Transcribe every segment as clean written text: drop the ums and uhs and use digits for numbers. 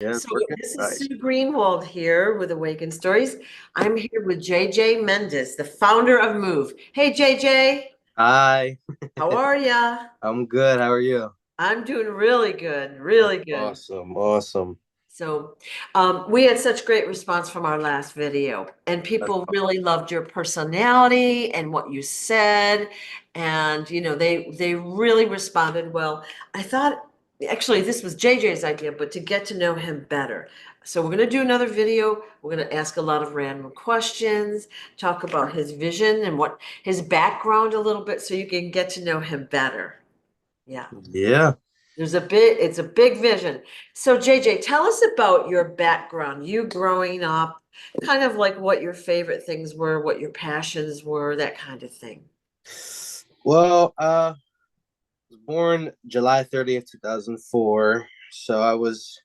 Yeah, it's So working. this is Nice. Sue Greenwald here with Awaken Stories. I'm here with JJ Mendez, the founder of MOVE. Hey JJ, Hi, how are ya? I'm good. How are you? I'm doing really good, really good. Awesome, awesome. So we had such great response from our last video, and That's people really loved your personality and what you said, and they really responded well. I thought actually this was JJ's idea, but to get to know him better. So we're going to do another video. We're going to ask a lot of random questions, talk about his vision and what his background a little bit, so you can get to know him better. Yeah. yeah. It's a big vision. So JJ, tell us about your background, you growing up, kind of like what your favorite things were, what your passions were, that kind of thing. Well, was born July 30th, 2004. So I was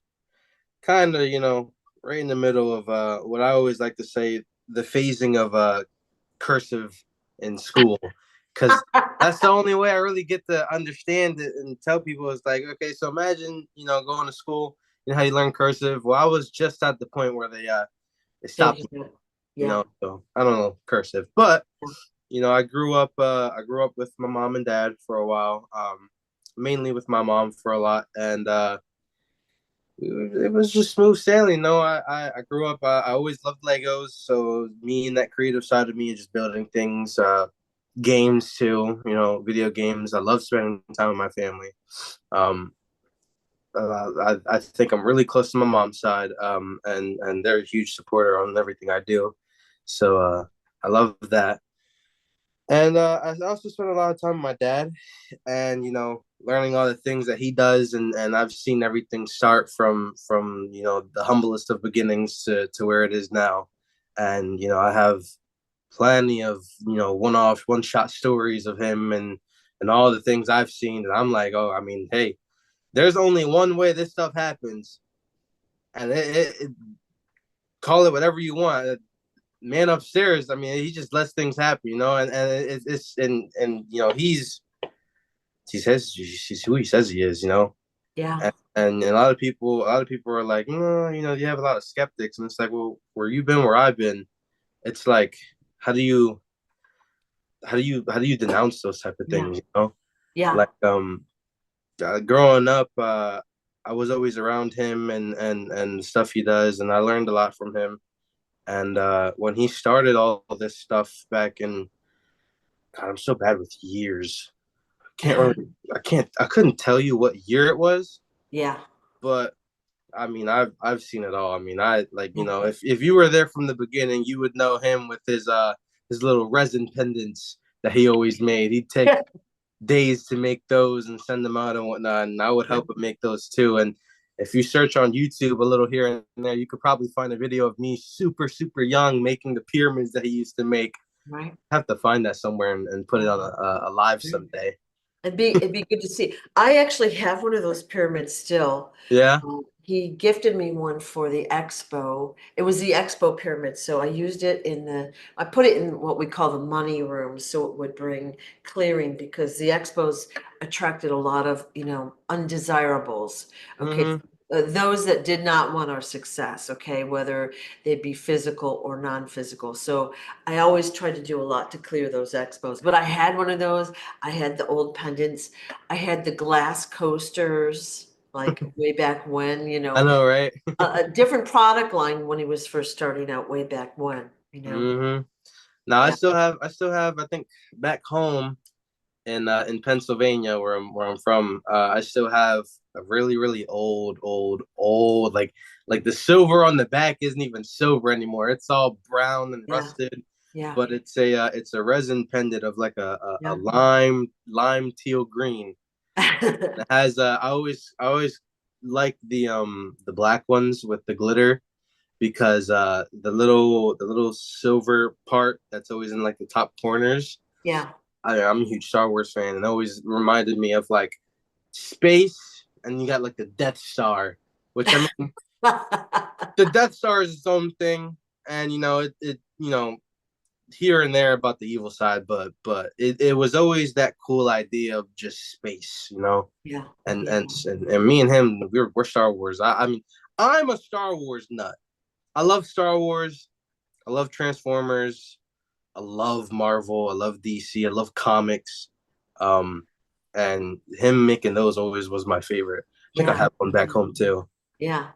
kind of, right in the middle of what I always like to say, the phasing of cursive in school, because that's the only way I really get to understand it and tell people. It's like, okay, so imagine, going to school, how you learn cursive. Well, I was just at the point where they Yeah, stopped, yeah, so I don't know cursive, but I grew up with my mom and dad for a while, mainly with my mom for a lot, and it was just smooth sailing. I grew up. I always loved Legos, so me and that creative side of me, just building things, games too. Video games. I love spending time with my family. Um, I think I'm really close to my mom's side, and they're a huge supporter on everything I do. So I love that. And I also spent a lot of time with my dad, and learning all the things that he does, and I've seen everything start from the humblest of beginnings to where it is now. And I have plenty of one-off, one-shot stories of him, and all the things I've seen, and I'm like, oh, I mean, hey, there's only one way this stuff happens, and call it whatever you want. Man upstairs, I mean, he just lets things happen, and it's and he says he's who he says he is, yeah. and a lot of people are like, no, you have a lot of skeptics, and it's like, well, where you've been, where I've been, it's like, how do you how do you denounce those type of Yeah, things, yeah. like growing up, I was always around him and the stuff he does, and I learned a lot from him. And when he started all this stuff back in, God, I'm so bad with years. Can't really, I couldn't tell you what year it was, Yeah, but I mean, I've seen it all. I mean, I like, yeah. if you were there from the beginning, you would know him with his little resin pendants that he always made. He'd take days to make those and send them out and whatnot, and I would help him make those too. And if you search on YouTube a little here and there, you could probably find a video of me super, super young making the pyramids that he used to make. Right. I have to find that somewhere and put it on a live Yeah. someday. It'd be good to see. I actually have one of those pyramids still. Yeah. He gifted me one for the expo. It was the expo pyramid, so I used it I put it in what we call the money room, so it would bring clearing because the expos attracted a lot of, undesirables. Okay, Mm-hmm. those that did not want our success, okay, whether they be physical or non-physical. So I always try to do a lot to clear those expos. But I had one of those. I had the old pendants. I had the glass coasters, like way back when, I know, right? a different product line when he was first starting out way back when. Mm-hmm. Now Yeah. I think back home in Pennsylvania where I'm from, I still have a really, really old, like the silver on the back isn't even silver anymore. It's all brown and Yeah. rusted, Yeah. but it's a resin pendant of like a Yeah. lime teal green. It has I always like the black ones with the glitter, because the little silver part that's always in like the top corners. Yeah. I'm a huge Star Wars fan, and it always reminded me of like space, and you got like the Death Star, which, I mean, the Death Star is its own thing, and it here and there about the evil side, but it was always that cool idea of just space, Yeah. and Yeah. and and, and me and him, we're Star Wars. I mean, I'm a Star Wars nut. I love Star Wars. I love Transformers. I love Marvel. I love DC. I love comics. Um, and him making those always was my favorite. I think I Yeah. have one back home too. Yeah.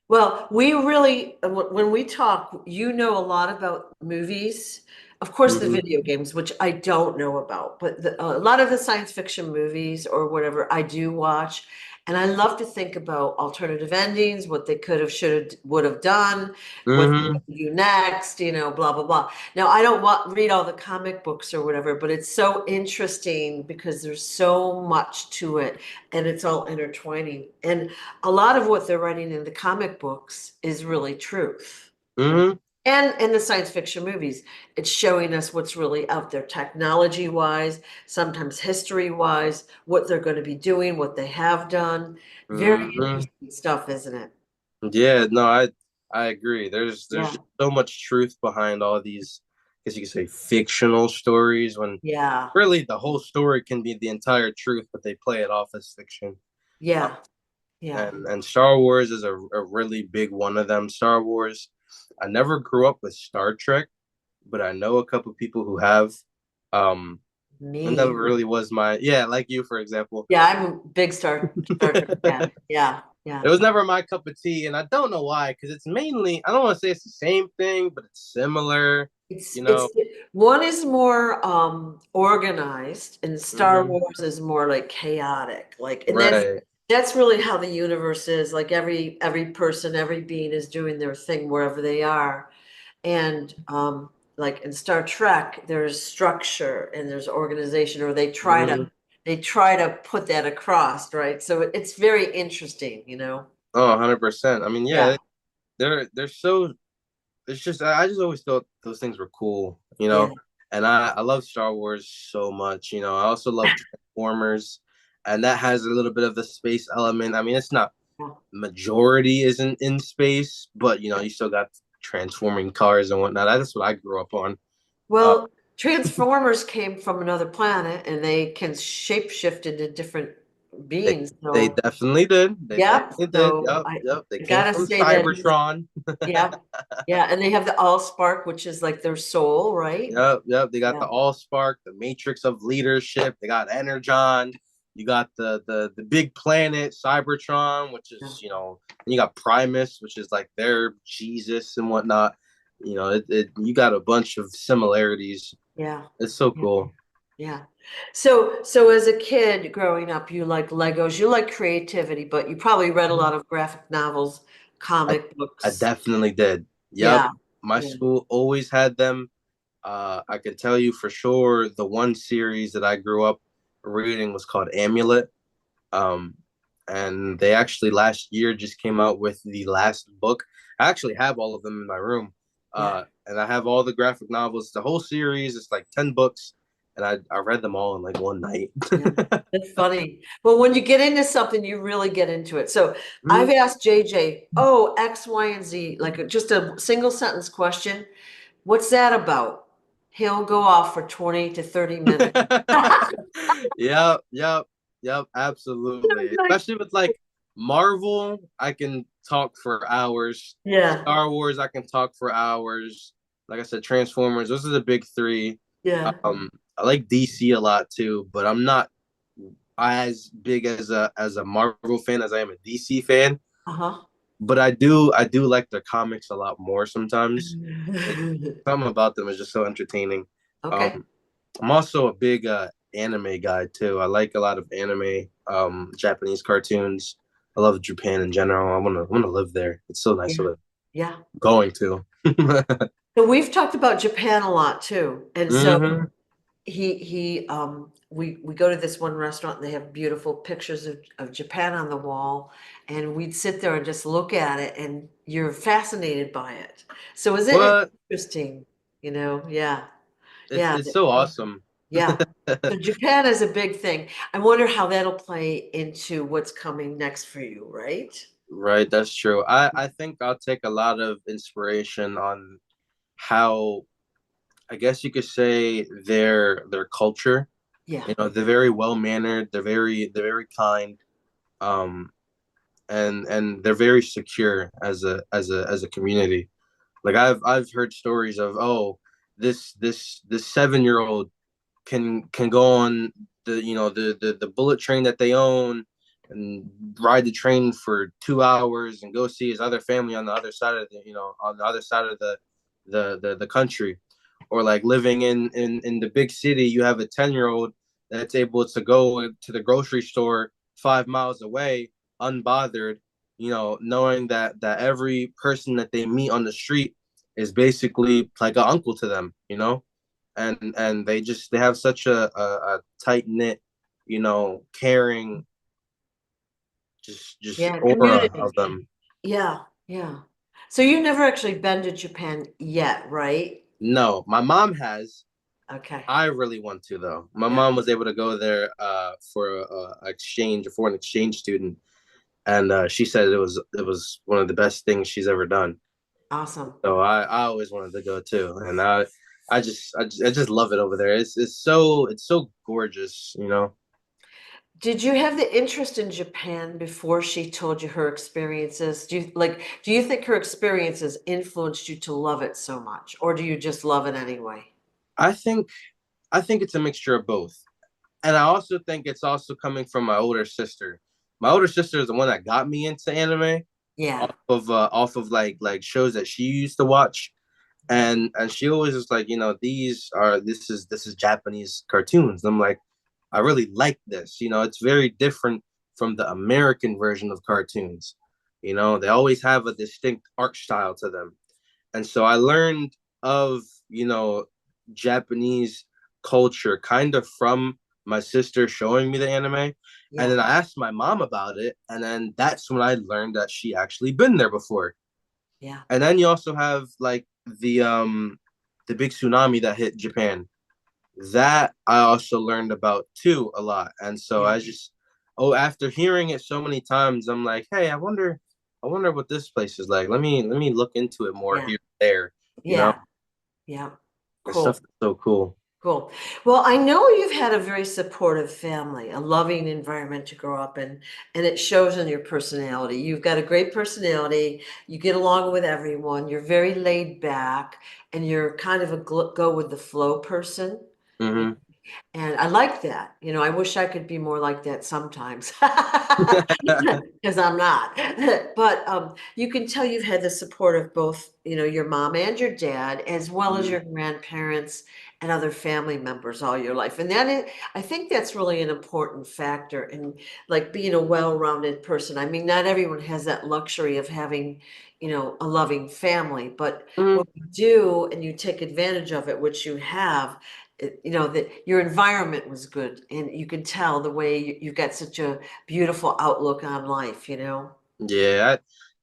Well, we really, when we talk, you know a lot about movies. Of course, the Hmm. video games, which I don't know about, but a lot of the science fiction movies or whatever I do watch. And I love to think about alternative endings, what they could have, should have, would have done, what they Hmm. do next, blah, blah, blah. Now, I don't read all the comic books or whatever, but it's so interesting because there's so much to it and it's all intertwining. And a lot of what they're writing in the comic books is really truth. Hmm. And in the science fiction movies, it's showing us what's really out there, technology wise, sometimes history wise, what they're going to be doing, what they have done. Very Hmm. interesting stuff, isn't it? Yeah, no, I agree. There's Yeah. just so much truth behind all these, I guess you could say, fictional stories when Yeah. really the whole story can be the entire truth, but they play it off as fiction. Uh, Yeah. Yeah. and Star Wars is a really big one of them. Star Wars. I never grew up with Star Trek, but I know a couple people who have. Um, it never Me. really was my, yeah, like you, for example. Yeah, I'm a big Star Trek fan. Yeah. Yeah. It was never my cup of tea, and I don't know why. Because it's mainly, I don't want to say it's the same thing, but it's similar. It's You it's know, one is more organized and Star hmm. Wars is more like chaotic. Like and Right. that's really how the universe is. Like every person, every being is doing their thing wherever they are. And like in Star Trek, there's structure and there's organization, or Hmm. they try to put that across, right? So it's very interesting. Oh, 100%. I mean, Yeah, yeah, they're so. It's just I just always thought those things were cool, yeah. and I love Star Wars so much. I also love Transformers, and that has a little bit of the space element. I mean, it's not Yeah. majority isn't in space, but you still got transforming cars and whatnot. That's what I grew up on. Uh, Well, Transformers came from another planet and they can shapeshift into different they beings. they So, definitely did. They yep. definitely did. So Yep, yep. They I came gotta from say that he's, Cybertron. yep. Yeah. And they have the Allspark, which is like their soul, right? Yep, yep. They got Yeah. the Allspark, the Matrix of Leadership. They got Energon. You got the big planet Cybertron, which Yeah. is and you got Primus, which is like their Jesus and whatnot. You got a bunch of similarities. Yeah. It's so Yeah. cool. Yeah. So as a kid growing up, you like Legos, you like creativity, but you probably read a lot of graphic novels, I comic I books. definitely did. Yep. Yeah. My Yeah. school always had them. I can tell you for sure the one series that I grew up reading was called Amulet. Um, and they actually last year just came out with the last book. I actually have all of them in my room. Yeah. And I have all the graphic novels, the whole series. It's like 10 books, and I read them all in like one night. Yeah, that's funny. Well, when you get into something, you really get into it. So I've Mhm. asked JJ, oh, X, Y, and Z, like just a single sentence question. What's that about? He'll go off for 20 to 30 minutes. Yep, yep, yep, absolutely. Especially with like Marvel, I can talk for hours. Yeah, Star Wars, I can talk for hours. Like I said, Transformers, those are the big three. yeah, I like DC a lot too, but I'm not as big as a Marvel fan as I am a DC fan. uh-huh. But I do like their comics a lot more sometimes. It, something about them is just so entertaining. Okay. Um, I'm also a big anime guy too. I like a lot of anime, Japanese cartoons. I love Japan in general. I wanna live there. It's so nice to Yeah, live. yeah. Going to. So we've talked about Japan a lot too. And so Hmm. we go to this one restaurant and they have beautiful pictures of Japan on the wall, and we'd sit there and just look at it and you're fascinated by it. So isn't it What? interesting? Yeah, It's yeah, it's so awesome. yeah. So Japan is a big thing. I wonder how that'll play into what's coming next for you, right? Right, that's true. I think I'll take a lot of inspiration on how, I guess you could say, their culture. Yeah, They're very well mannered. They're very kind. Um, and they're very secure as a community. Like I've heard stories of, oh, this 7-year old can go on the bullet train that they own and ride the train for 2 hours and go see his other family on the other side of the country. Or like living in the big city, you have a 10-year old that's able to go to the grocery store 5 miles away unbothered, knowing that every person that they meet on the street is basically like an uncle to them, and they have such a tight knit, caring, just Yeah, aura community. of them. Yeah, yeah. So you've never actually been to Japan yet, right? No, my mom has. Okay. I really want to though. My Yeah. mom was able to go there for a foreign exchange student, and she said it was one of the best things she's ever done. Awesome. So I always wanted to go too, and I just love it over there. It's so gorgeous. Did you have the interest in Japan before she told you her experiences? Do you think her experiences influenced you to love it so much, or do you just love it anyway? I think I think it's a mixture of both, and I also think it's also coming from my older sister. My older sister is the one that got me into anime Yeah. off of like shows that she used to watch, and she always was like, this is Japanese cartoons. I'm like, I really like this. It's very different from the American version of cartoons. They always have a distinct art style to them. And so I learned of, Japanese culture kind of from my sister showing me the anime. And Yeah. then I asked my mom about it. And then that's when I learned that she actually been there before. Yeah. And then you also have like the big tsunami that hit Japan. That I also learned about too a lot. And so Yeah. after hearing it so many times, I'm like, hey, I wonder what this place is like. Let me look into it more Yeah. here and there, you know, Yeah. Yeah. and stuff Cool. is so cool. Cool. Well, I know you've had a very supportive family, a loving environment to grow up in, and it shows in your personality. You've got a great personality. You get along with everyone. You're very laid back, and you're kind of a go with the flow person. Hmm. And I like that. I wish I could be more like that sometimes because I'm not. But you can tell you've had the support of both, your mom and your dad, as well as Hmm. your grandparents and other family members all your life. And I think that's really an important factor in like being a well-rounded person. I mean, not everyone has that luxury of having, a loving family, but Hmm. when you do and you take advantage of it, which you have, that your environment was good and you can tell the way you've got such a beautiful outlook on life. Yeah,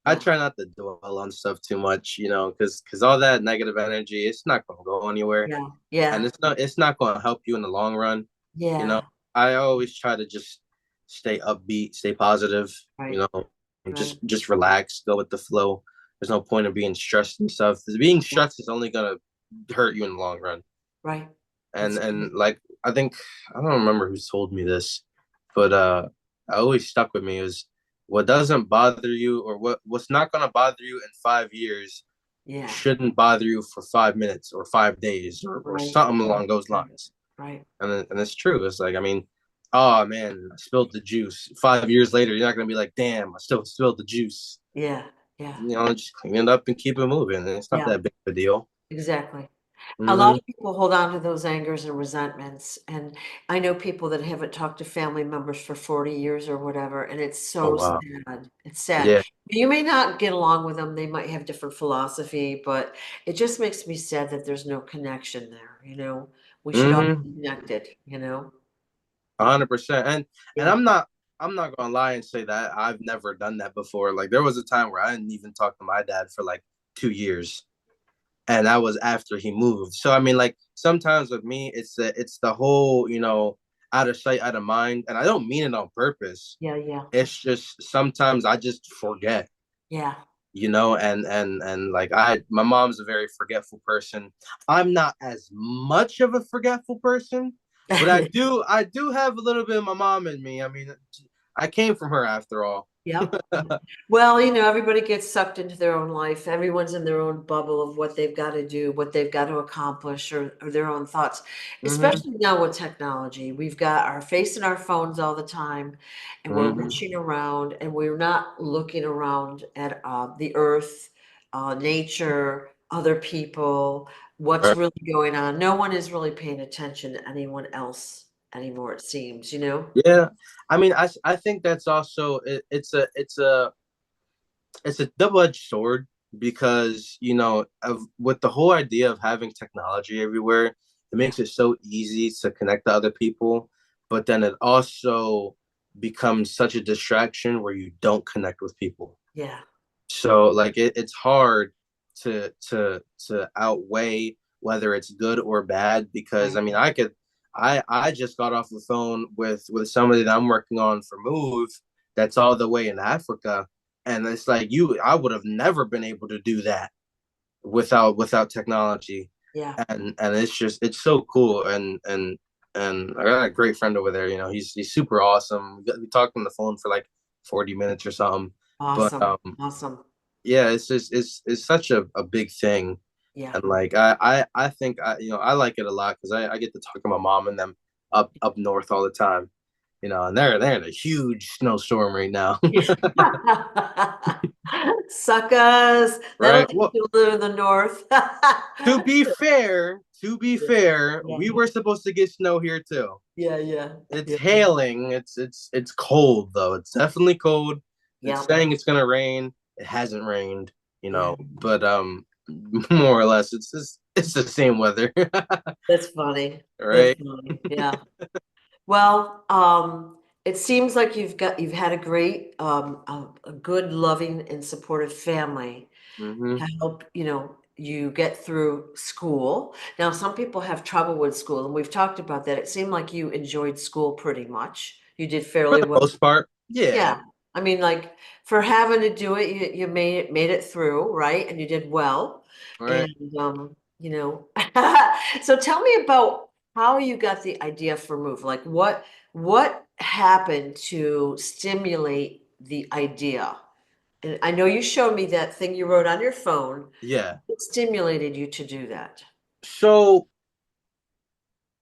I Yeah, try not to dwell on stuff too much, because all that negative energy, it's not gonna go anywhere, yeah, and yeah, it's not gonna help you in the long run. You know, yeah. I always try to just stay upbeat, stay positive, Right, you know, and right, just relax, go with the flow. There's no point of being stressed and stuff. 'Cause being yeah, stressed is only gonna hurt you in the long run. right. And That's and like I think I don't remember who told me this, but I always stuck with me is what doesn't bother you or what's not gonna bother you in 5 years yeah, shouldn't bother you for 5 minutes or 5 days or right, something along those right, lines. right. And it's true. It's like, I mean, oh man, I spilled the juice. 5 years later, you're not gonna be like, damn, I still spilled the juice. Yeah, yeah, Just clean it up and keep it moving. It's not yeah, that big of a deal. exactly. A lot Hmm. of people hold on to those angers and resentments, and I know people that haven't talked to family members for 40 years or whatever, and it's Oh so wow. sad. It's sad. Yeah. You may not get along with them, they might have different philosophy, but it just makes me sad that there's no connection there. We should all Hmm. be connected. 100%. And Yeah, I'm not gonna lie and say that I've never done that before. Like there was a time where I didn't even talk to my dad for like 2 years, and that was after he moved. So I mean, like sometimes with me, it's the whole out of sight, out of mind, and I don't mean it on purpose. yeah, yeah, It's just sometimes I just forget, yeah. and like my mom's a very forgetful person. I'm not as much of a forgetful person, but I do have a little bit of my mom in me. I mean, I came from her after all. Yep. Well, everybody gets sucked into their own life. Everyone's in their own bubble of what they've got to do, what they've got to accomplish, or their own thoughts. Hmm. Especially now with technology. We've got our face in our phones all the time, and we're Hmm. reaching around, and we're not looking around at the earth, nature, other people, what's Right. really going on. No one is really paying attention to anyone else anymore, it seems, Yeah. I mean, I think that's also it's a double-edged sword because with the whole idea of having technology everywhere, it Yeah, makes it so easy to connect to other people, but then it also becomes such a distraction where you don't connect with people. yeah, So like it's hard to outweigh whether it's good or bad because I right. mean I just got off the phone with somebody that I'm working on for Move that's all the way in Africa, and it's like I would have never been able to do that without technology, Yeah. and it's so cool, and I got a great friend over there. He's super awesome. We talked on the phone for like 40 minutes or something, but Awesome. Awesome. yeah, it's such a big thing, Yeah. and like I think I like it a lot because I get to talk to my mom and them up north all the time, and they're in a huge snowstorm right now. Suckers. That'll Right. teach Well, you to live in the north. to be fair, Yeah. we were supposed to get snow here too. Yeah. Yeah. It's Yeah. hailing. It's cold though. It's definitely cold. It's Yeah. saying it's gonna rain. It hasn't rained, Yeah. but more or less, it's the same weather, That's funny. That's right? funny. Yeah. Well, it seems like you've had a great, a good, loving, and supportive family Hmm. to help, you get through school. Now, some people have trouble with school, and we've talked about that. It seemed like you enjoyed school pretty much. You did For fairly the well. most part, yeah, Yeah. I mean, like for having to do it, you made it through, right? And you did well. right. And so tell me about how you got the idea for Move. Like what happened to stimulate the idea? And I know you showed me that thing you wrote on your phone. Yeah. What stimulated you to do that? So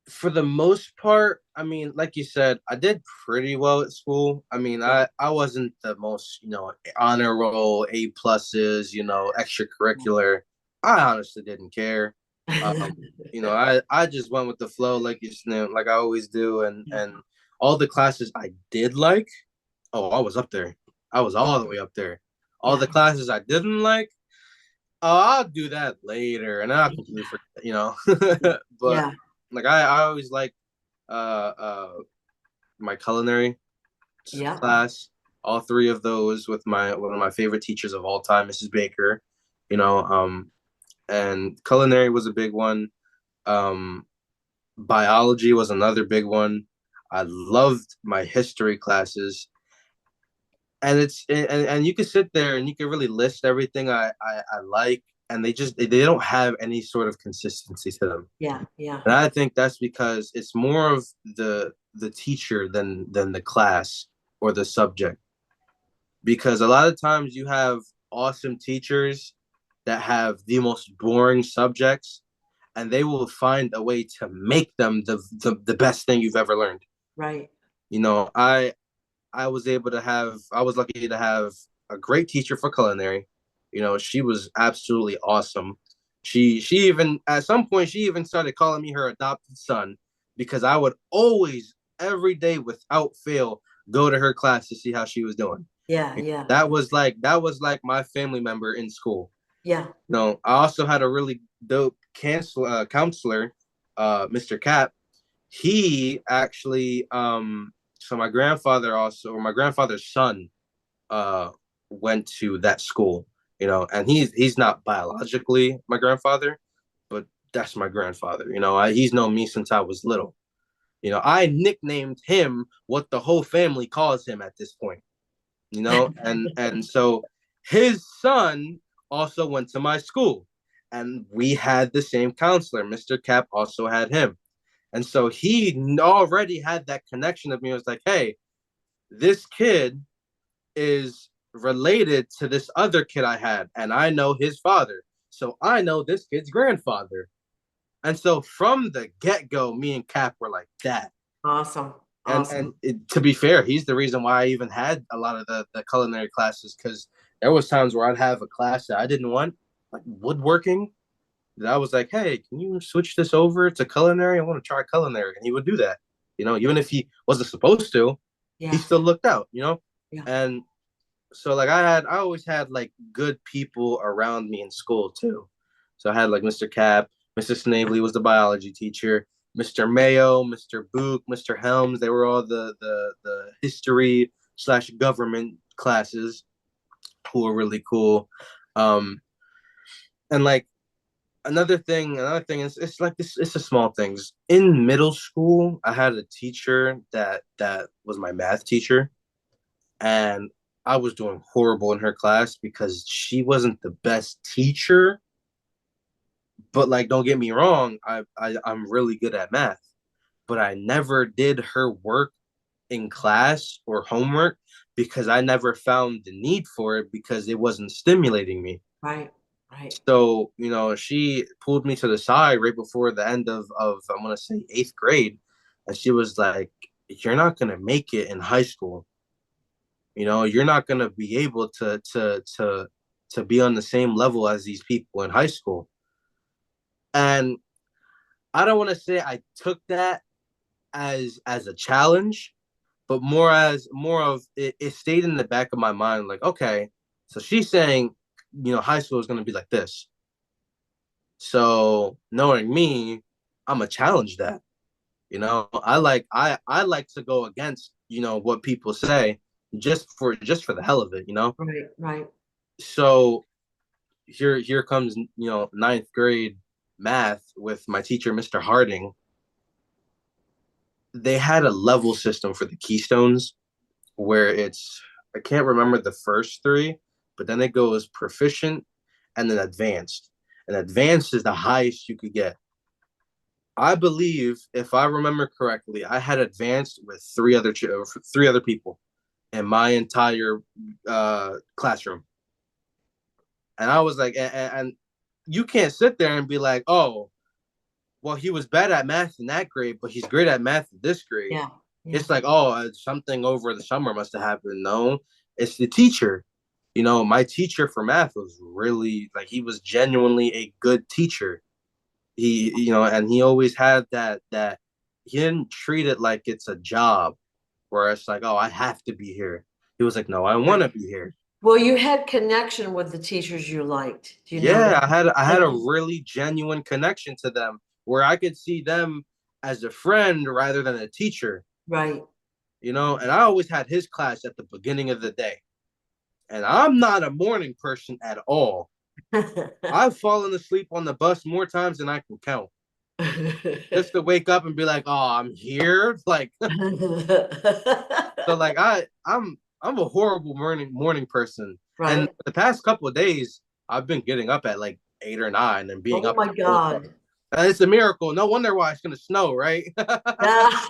for the most part, I mean, like you said, I did pretty well at school. I mean, Yeah. I wasn't the most, honor roll, A pluses, extracurricular. I honestly didn't care. Um, I just went with the flow, like I always do, Yeah. and all the classes I did like, oh, I was up there. I was Yeah. all the way up there. All Yeah. the classes I didn't like, oh, I'll do that later, and I'll completely forget. But Yeah. like I always like uh uh my culinary Yeah. class, all three of those with my one of my favorite teachers of all time, Mrs. Baker. You know, and culinary was a big one. Um, Biology was another big one. I loved my history classes, and and you could sit there and you could really list everything I like, and they don't have any sort of consistency to them. Yeah. Yeah. And I think that's because it's more of the teacher than the class or the subject. Because a lot of times you have awesome teachers that have the most boring subjects, and they will find a way to make them the best thing you've ever learned. Right. You know, I was lucky to have a great teacher for culinary. She was absolutely awesome. She even at some point she even started calling me her adopted son because I would always every day without fail go to her class to see how she was doing. Yeah. Yeah. That was like my family member in school. Yeah. I also had a really dope counselor, Mr. Cap. He actually so my grandfather's son uh went to that school, and he's not biologically my grandfather, but that's my grandfather. He's known me since I was little. I nicknamed him what the whole family calls him at this point. And so his son also went to my school, and we had the same counselor. Mr. Cap also had him. And so he already had that connection of me. It was like, hey, this kid is related to this other kid I had, and I know his father. So I know this kid's grandfather. And so from the get go, me and Cap were like that. Awesome. And Awesome. to be fair, he's the reason why I even had a lot of the culinary classes, because there was times where I'd have a class that I didn't want, like woodworking. That I was like, hey, can you switch this over to culinary? I want to try culinary, and he would do that. Even if he wasn't supposed to, he Yeah. still looked out. Yeah. And so like I always had like good people around me in school too. So I had like Mr. Cap, Mr. Snavely was the biology teacher, Mr. Mayo, Mr. Book, Mr. Helms. They were all the history slash government classes who were really cool. And like another thing is it's like this. It's the small things. In middle school, I had a teacher that was my math teacher, and I was doing horrible in her class because she wasn't the best teacher. But like, don't get me wrong, I'm really good at math, but I never did her work in class or homework because I never found the need for it because it wasn't stimulating me. Right. Right. So, she pulled me to the side right before the end of I'm gonna say eighth grade, and she was like, "You're not gonna make it in high school. You're not gonna be able to be on the same level as these people in high school." And I don't want to say I took that as a challenge, but more of it stayed in the back of my mind, like, okay, so she's saying, high school is gonna be like this. So knowing me, I'm gonna challenge that. I like to go against, what people say just for the hell of it. Right. Right. So here comes, ninth grade math with my teacher, Mr. Harding. They had a level system for the keystones where I can't remember the first three, but then it goes proficient and then advanced. And advanced is the highest you could get. I believe, if I remember correctly, I had advanced with three other people in my entire classroom, and I was like, and you can't sit there and be like, oh, well, he was bad at math in that grade, but he's great at math in this grade. Yeah. Yeah. It's like, oh, something over the summer must have happened. No, it's the teacher. My teacher for math was really like, he was genuinely a good teacher. And he always had that he didn't treat it like it's a job where it's like, oh, I have to be here. He was like, no, I want to Right. be here. Well, you had connection with the teachers you liked. Do you know Yeah, that? I had a really genuine connection to them where I could see them as a friend rather than a teacher. Right. And I always had his class at the beginning of the day. And I'm not a morning person at all. I've fallen asleep on the bus more times than I can count. Just to wake up and be like, "Oh, I'm here." Like, so like I'm a horrible morning person. And Right. the past couple of days, I've been getting up at like 8 or 9 and being Oh up my the whole time. God. And it's a miracle. No wonder why it's gonna snow, right? Yeah.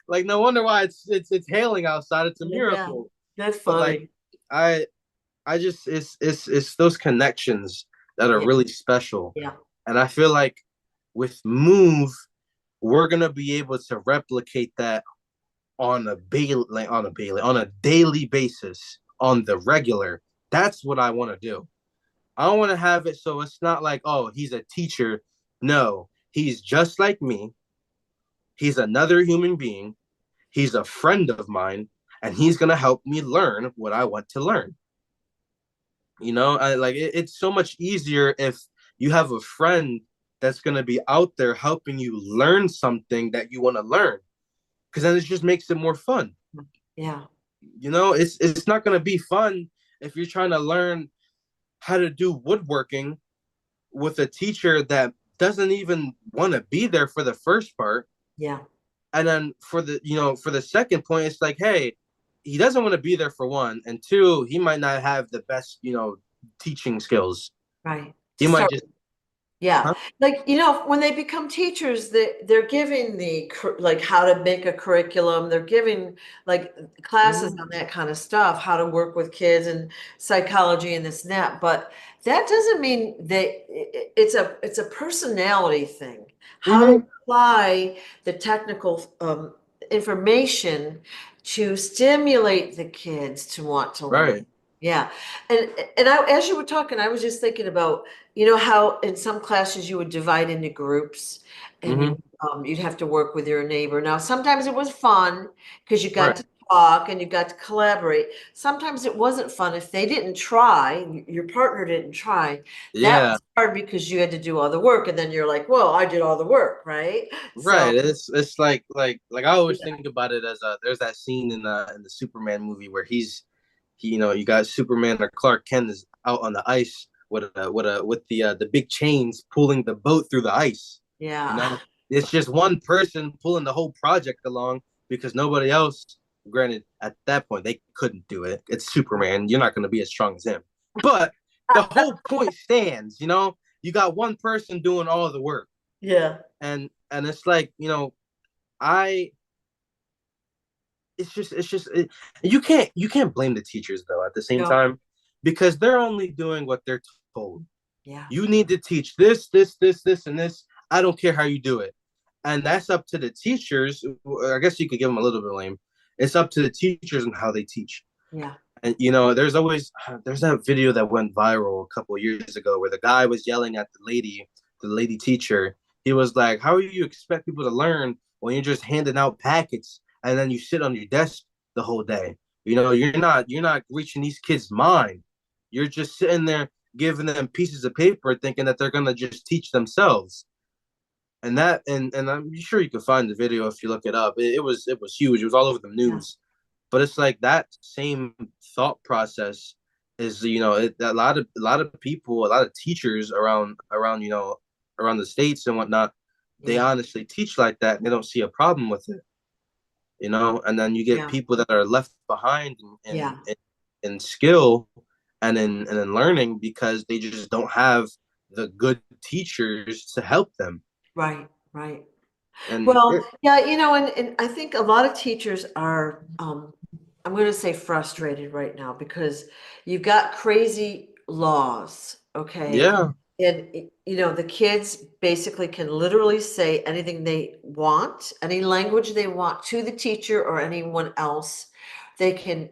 Like, no wonder why it's hailing outside. It's a Yeah. miracle. That's But like, funny. I I just it's those connections that are Yeah. really special. Yeah. And I feel like with Move, we're gonna be able to replicate that on a daily basis, on the regular. That's what I want to do. I don't want to have it so it's not like, oh, he's a teacher. No, he's just like me. He's another human being. He's a friend of mine, and he's gonna help me learn what I want to learn. It's so much easier if you have a friend that's gonna be out there helping you learn something that you want to learn, because then it just makes it more fun. Yeah. It's not gonna be fun if you're trying to learn how to do woodworking with a teacher that doesn't even want to be there for the first part. Yeah. And then for the second point, it's like, hey, he doesn't want to be there for one, and two, he might not have the best teaching skills. Right. He To might start just Yeah, Huh? like, when they become teachers, they're giving like how to make a curriculum. They're giving like classes Hmm. on that kind of stuff, how to work with kids and psychology and this and that. But that doesn't mean it's a personality thing. How to Hmm. apply the technical information to stimulate the kids to want to learn. Right. Yeah. And as you were talking, I was just thinking about, how in some classes you would divide into groups and Hmm. you'd have to work with your neighbor. Now, sometimes it was fun because you got Right. to talk and you got to collaborate. Sometimes it wasn't fun if they didn't try, your partner didn't try. That Yeah. was hard because you had to do all the work, and then you're like, well, I did all the work, right? So, Right. It's like I always yeah, think about it as there's that scene in the Superman movie where you got Superman or Clark Kent is out on the ice with the big chains pulling the boat through the ice. You yeah, know, it's just one person pulling the whole project along because nobody else. Granted, at that point they couldn't do it. It's Superman. You're not going to be as strong as him. But the whole point stands. You got one person doing all the work, yeah, and it's like I you can't blame the teachers though at the same no, time because they're only doing what they're told. yeah, You need to teach this and this. I don't care how you do it. And that's up to the teachers. I guess you could give them a little bit of blame. It's up to the teachers and how they teach. yeah, And there's that video that went viral a couple of years ago where the guy was yelling at the lady teacher. He was like, "How do you expect people to learn when you're just handing out packets and then you sit on your desk the whole day? You're not reaching these kids' mind. You're just sitting there giving them pieces of paper, thinking that they're gonna just teach themselves." And I'm sure you can find the video if you look it up. It was huge. It was all over the yeah, news. But it's like that same thought process is a lot of people, a lot of teachers around the states and whatnot. They yeah, honestly teach like that, and they don't see a problem with it. And then you get yeah, people that are left behind in yeah, in, in skill and in learning because they just don't have the good teachers to help them. right, right. And Well, yeah, and I think a lot of teachers are, I'm going to say frustrated right now because you've got crazy laws, okay? yeah, And, the kids basically can literally say anything they want, any language they want to the teacher or anyone else. They can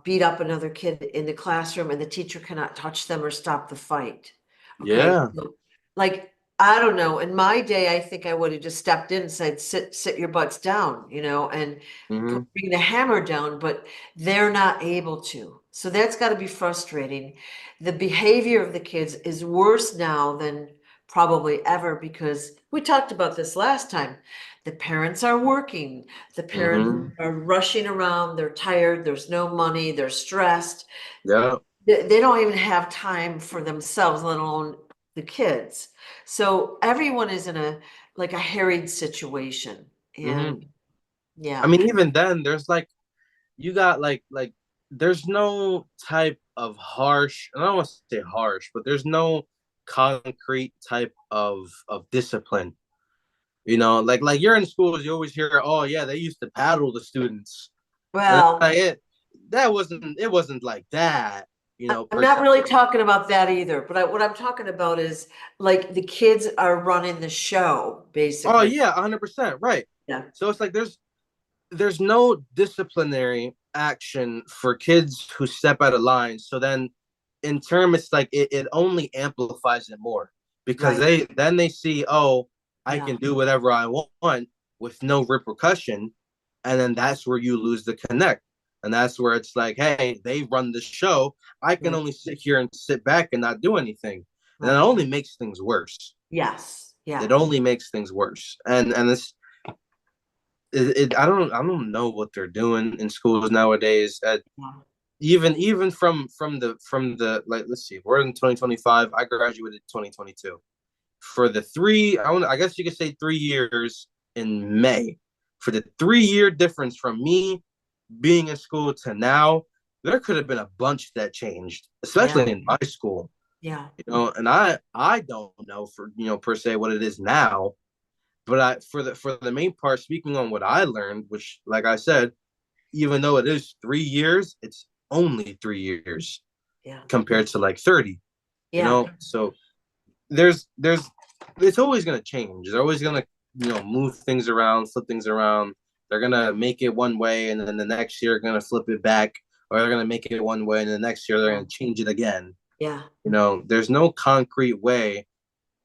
beat up another kid in the classroom and the teacher cannot touch them or stop the fight. Okay. yeah, So, like, I don't know. In my day, I think I would have just stepped in and said, sit your butts down, and hmm, bring the hammer down, but they're not able to. So that's got to be frustrating. The behavior of the kids is worse now than probably ever because we talked about this last time. The parents are working, the parents hmm, are rushing around, they're tired, there's no money, they're stressed. yeah, They don't even have time for themselves, let alone the kids. So everyone is in a harried situation. hmm. And I yeah, mean, even then, there's like you got like there's no type of harsh. I don't want to say harsh, but there's no concrete type of discipline. Like you're in schools, you always hear, "Oh yeah, they used to paddle the students," and it's well, like it wasn't like that, I'm per not se. really talking about that either, but what I'm talking about is like the kids are running the show, Oh basically. yeah, 100% right. Yeah. So it's like there's no disciplinary action for kids who step out of line. So then in term it's like it only amplifies it more because Right. they see, oh, I Yeah. can do whatever I want with no repercussion. And then that's where you lose the connect. And that's where it's like, hey, they run the show. I can Right. only sit here and sit back and not do anything. And that Right. only makes things worse. Yes. It Yeah. only makes things worse. And this I don't know what they're doing in schools nowadays. Yeah. Even from the like, let's see, we're in 2025. I graduated 2022. For the I guess you could say 3 years in May. For the 3 year difference from me being in school to now, there could have been a bunch that changed, Yeah. especially in my school. Yeah. And I don't know for per se what it is now, but I for the main part, speaking on what I learned, which like I said, even though it is 3 years, it's only 3 years Yeah. compared to like 30. Yeah. So there's it's always gonna change. They're always gonna move things around, flip things around. They're gonna make it one way, and then the next year gonna flip it back, or they're gonna make it one way, and the next year they're Yeah. gonna change it again. Yeah. There's no concrete way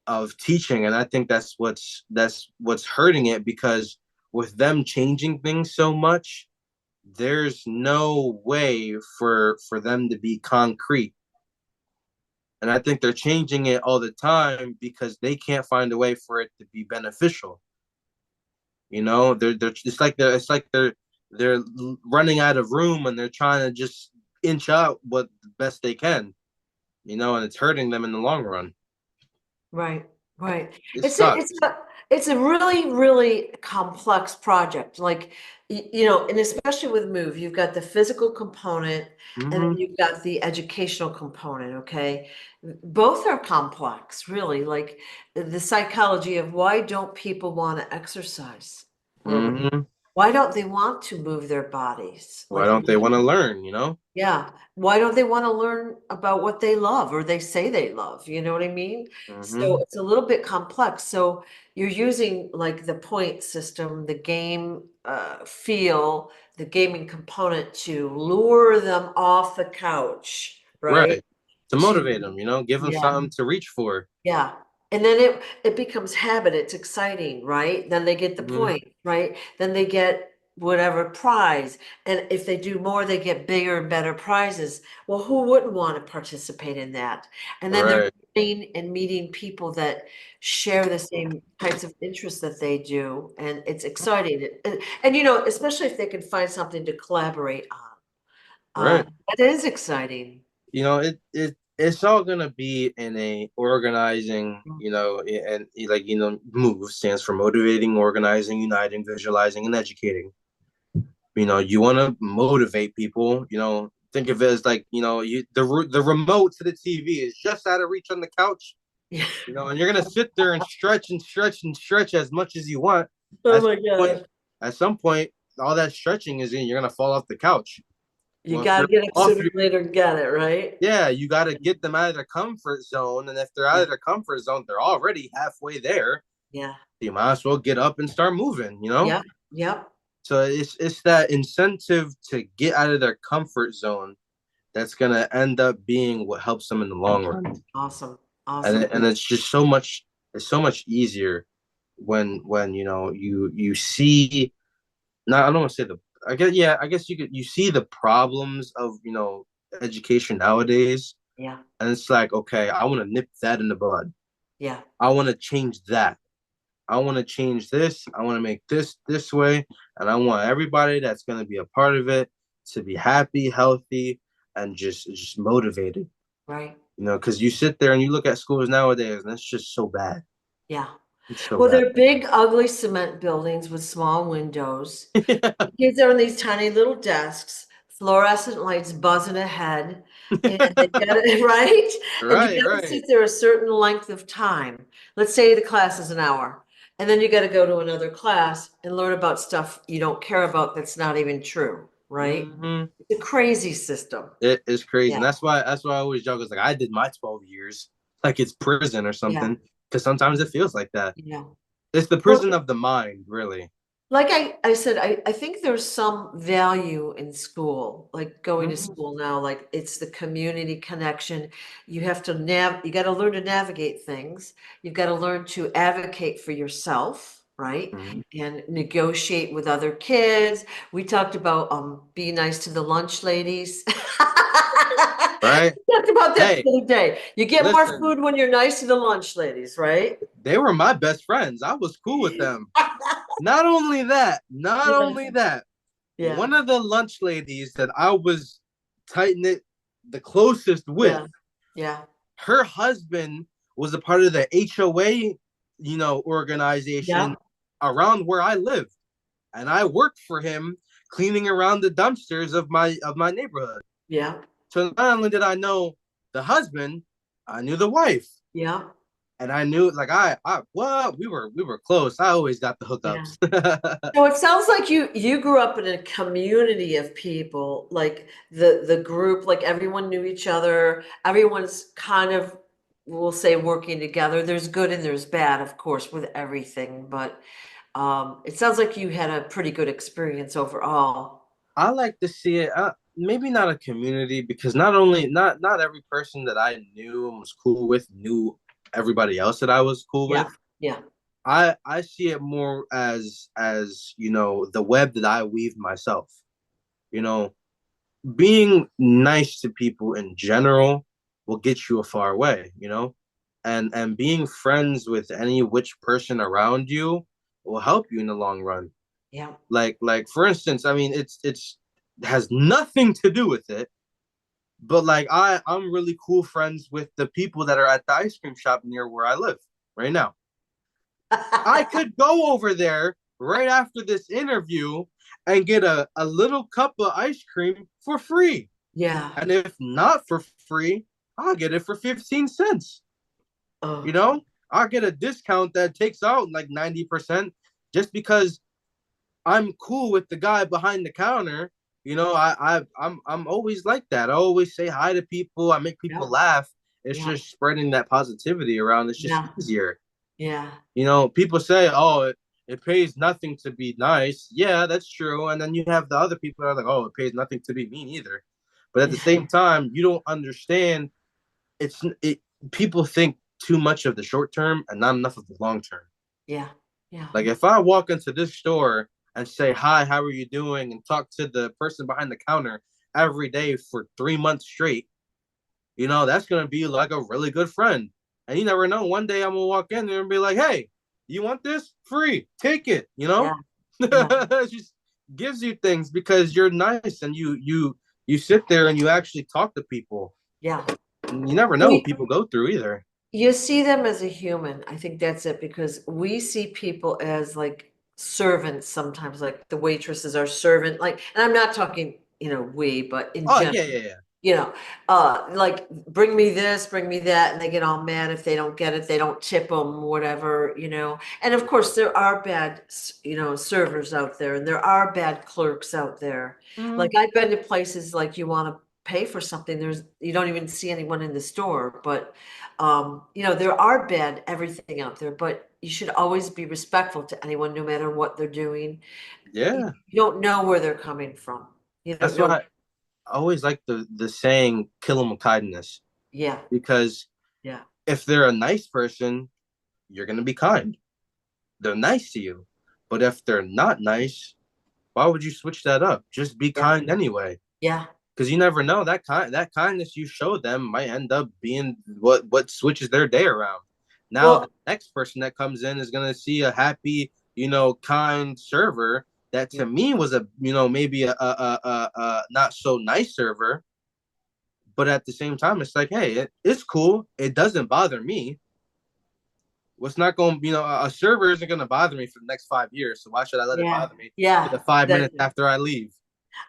of teaching, and I think that's what's hurting it, because with them changing things so much, there's no way for them to be concrete. And I think they're changing it all the time because they can't find a way for it to be beneficial. They're it's like they're running out of room, and they're trying to just inch out what the best they can, and it's hurting them in the long run. Right, right. It It's a sucks. it's a it's a really, really complex project. Like, and especially with Move, you've got the physical component and then Mm-hmm. you've got the educational component, okay? Both are complex, really. Like the psychology of why don't people want to exercise, really? Mm-hmm. Why don't they want to move their bodies? Why Like, don't they want to learn? yeah. Why don't they want to learn about what they love or they say they love? You know what I mean? So Mm-hmm. it's a little bit complex. So you're using like the point system, the game feel, the gaming component to lure them off the couch, right? Right. To To, motivate them, give them yeah. something to reach for. Yeah. And then it becomes habit. It's exciting, right? Then they get the Mm-hmm. point, right? Then they get whatever prize. And if they do more, they get bigger and better prizes. Well, who wouldn't want to participate in that? And then they're Right. meeting and meeting people that share the same types of interests that they do. And it's exciting. And especially if they can find something to collaborate on. Right. That is exciting. It's all gonna be in a organizing, and like MOVE stands for motivating, organizing, uniting, visualizing, and educating. You want to motivate people. Think of it as like the remote to the TV is just out of reach on the couch. Yeah. And you're gonna sit there and stretch and stretch and stretch as much as you want. Oh At my some point, gosh. at some point, all that stretching is in. You're gonna fall off the couch. You Well, if gotta you're get up off sooner your or later and get it, right? Yeah, you got to get them out of their comfort zone. And if they're out Yeah, of their comfort zone, they're already halfway there. yeah, You might as well get up and start moving. yeah, yep. So it's that incentive to get out of their comfort zone that's gonna end up being what helps them in the long run. Awesome, And awesome. and it's so much easier when you see, not, I don't want to say the, I guess you see the problems of education nowadays, Yeah, and it's like, okay, I want to nip that in the bud. yeah, I want to change that. I want to change this. I want to make this way, and I want everybody that's going to be a part of it to be happy, healthy, and just motivated. right. Because you sit there and you look at schools nowadays, and it's just so bad. Yeah. It's so Well, bad. they're big, ugly cement buildings with small windows. Kids are in these tiny little desks, fluorescent lights buzzing ahead, and they've got to, right? And you Right, got to right. sit there a certain length of time. Let's say the class is an hour, and then you got to go to another class and learn about stuff you don't care about that's not even true, right? Hmm. It's a crazy system. It is crazy, Yeah, and that's why I always joke. It's like I did my 12 years, like it's prison or yeah, something. Because sometimes it feels like that. yeah. It's the Well, prison of the mind, really. like I said, I think there's some value in school, like going to Hmm. school now, like it's the community connection. You have to you got to learn to navigate things. You've got to learn to advocate for yourself, right? Hmm. And negotiate with other kids. We talked about be nice to the lunch ladies. Right? We talked about that Hey, the other day. You get more listen, food when you're nice to the lunch ladies, right? they were my best friends. I was cool with them. Not Yeah, only that, yeah, one of the lunch ladies that I was tight knit the closest with, yeah, yeah, her husband was a part of the HOA, yeah. organization around where I lived. And I worked for him cleaning around the dumpsters of my neighborhood. Yeah. So not only did I know the husband, I knew the wife. Yeah. And I knew like well, we were close. I always got the Yeah. hookups. So it sounds like you grew up in a community of people, like the group, like everyone knew each other. Everyone's kind of, we'll say, working together. There's good and there's bad, of course, with everything, but it sounds like you had a pretty good experience overall. I like to see it. Maybe not a community because not every person that I knew and was cool with knew everybody else that I was cool Yeah. with. Yeah. I see it more as the web that I weave myself. You know, being nice to people in general will get you a far way. And being friends with any which person around you will help you in the long run. Yeah. Like for instance, I mean, it's has nothing to do with it, but like I'm really cool friends with the people that are at the ice cream shop near where I live right now. I could go over there right after this interview and get a little cup of ice cream for free. Yeah. And if not for free, I'll get it for 15 cents. You Oh, know, I'll get a discount that takes out like 90% just because I'm cool with the guy behind the counter. I'm always like that. I always say hi to people. I make people yeah. laugh. It's Yeah. just spreading that positivity around. It's just Yeah. easier. Yeah. People say, "Oh, it pays nothing to be nice." Yeah, that's true. And then you have the other people that are like, "Oh, it pays nothing to be mean either." But at the Yeah. same time, you don't understand. It's it. People think too much of the short term and not enough of the long term. Yeah. Yeah. Like if I walk into this store and say, "Hi, how are you doing?" and talk to the person behind the counter every day for 3 months straight, that's gonna be like a really good friend. And you never know. One day I'm gonna walk in there and be like, "Hey, you want this? Free. Take it." Yeah. Yeah. It just gives you things because you're nice and you sit there and you actually talk to people. Yeah. And you never know what We, people go through either. you see them as a human. I think that's it because we see people as like servants sometimes, like the waitresses are servant, like, and I'm not talking, we, but in Oh general. yeah, yeah, yeah. you know, like bring me this, bring me that, and they get all mad if they don't get it, they don't tip them, whatever. And of course, there are bad, servers out there, and there are bad clerks out there. Like Mm, I've been to places like you want to pay for something, you don't even see anyone in the store, but there are bad everything out there, but you should always be respectful to anyone, no matter what they're doing. You yeah. you don't know where they're coming from. You don't That's know. why I always like the saying "kill them with kindness" Yeah, because yeah, if they're a nice person, you're gonna be kind. They're nice to you, but if they're not nice, why would you switch that up? Just be yeah, kind anyway, yeah. because you never know that kindness you show them might end up being what switches their day around. Now the Well, next person that comes in is gonna see a happy, kind server that yeah, to me was maybe a not so nice server, but at the same time, it's like, hey, it's cool. It doesn't bother me. What's not going, a server isn't going to bother me for the next 5 years. So why should I let it yeah, bother me for yeah. the 5 minutes That after I leave?